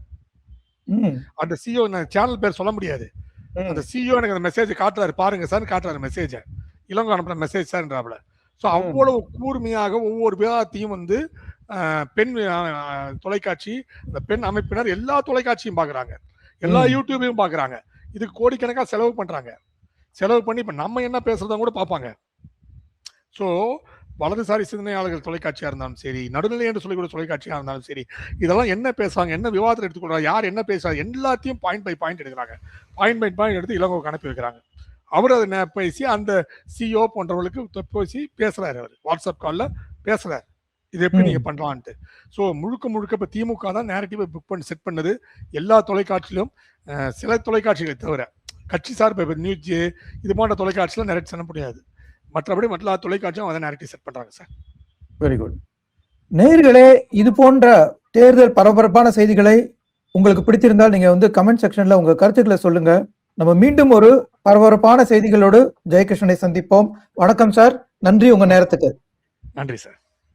அந்த சிஇஓ சேனல் பேர் சொல்ல முடியாது. அந்த சிஇஓ எனக்கு அந்த மெசேஜ் காட்டுறாரு, பாருங்க சார் காட்டுறாரு மெசேஜ, இளங்கோ அனுப்புற மெசேஜ் சார்ன்றாப்ல. ஸோ அவ்வளவு கூர்மையாக ஒவ்வொரு விவாதத்தையும் வந்து பெண் தொலைக்காட்சி, அந்த பெண் அமைப்பினர் எல்லா தொலைக்காட்சியும் பாக்குறாங்க, எல்லா யூடியூபையும் பாக்குறாங்க. இதுக்கு கோடிக்கணக்காக செலவு பண்றாங்க. செலவு பண்ணி இப்ப நம்ம என்ன பேசுறத கூட பார்ப்பாங்க. ஸோ வலதுசாரி சிந்தனையாளர்கள் தொலைக்காட்சியா இருந்தாலும் சரி, நடுநிலை என்று சொல்லிக்கூட தொலைக்காட்சியா இருந்தாலும் சரி, இதெல்லாம் என்ன பேசுறாங்க, என்ன விவாதத்தில் எடுத்துக்கொள்றாங்க, யார் என்ன பேசுறாங்க, எல்லாத்தையும் பாயிண்ட் பை பாயிண்ட் எடுக்கிறாங்க. பாயிண்ட் பை பாயிண்ட் எடுத்து இளங்கோக்கு அனுப்பி வைக்கிறாங்க. அவர் அதை பேசி அந்த சிஇஓ போன்றவர்களுக்கு பேசி பேசுறாரு, அவர் வாட்ஸ்அப் காலில் பேசுறாரு, இது எப்படி நீங்க பண்ணலான்ட்டு. ஸோ முழுக்க இப்ப திமுக தான் நேரட்டிவை புக் பண்ணி செட் பண்ணது எல்லா தொலைக்காட்சியிலும். சில தொலைக்காட்சிகளை தவிர கட்சி சார்பு நியூஸ் இது போன்ற தொலைக்காட்சியில நேரட்டி செல்ல முடியாது. மற்றபடி மற்ற தொலைக்காட்சியும் அதை நேரட்டி செட் பண்றாங்க சார். Very good. நேயர்களே, இது போன்ற தேர்தல் பரபரப்பான செய்திகளை உங்களுக்கு பிடித்திருந்தால் நீங்க வந்து கமெண்ட் செக்ஷன்ல உங்க கருத்துக்களை சொல்லுங்க. நம்ம மீண்டும் ஒரு பரபரப்பான செய்திகளோடு ஜெயகிருஷ்ணனை சந்திப்போம். வணக்கம் சார், நன்றி உங்க நேரத்துக்கு. நன்றி சார்.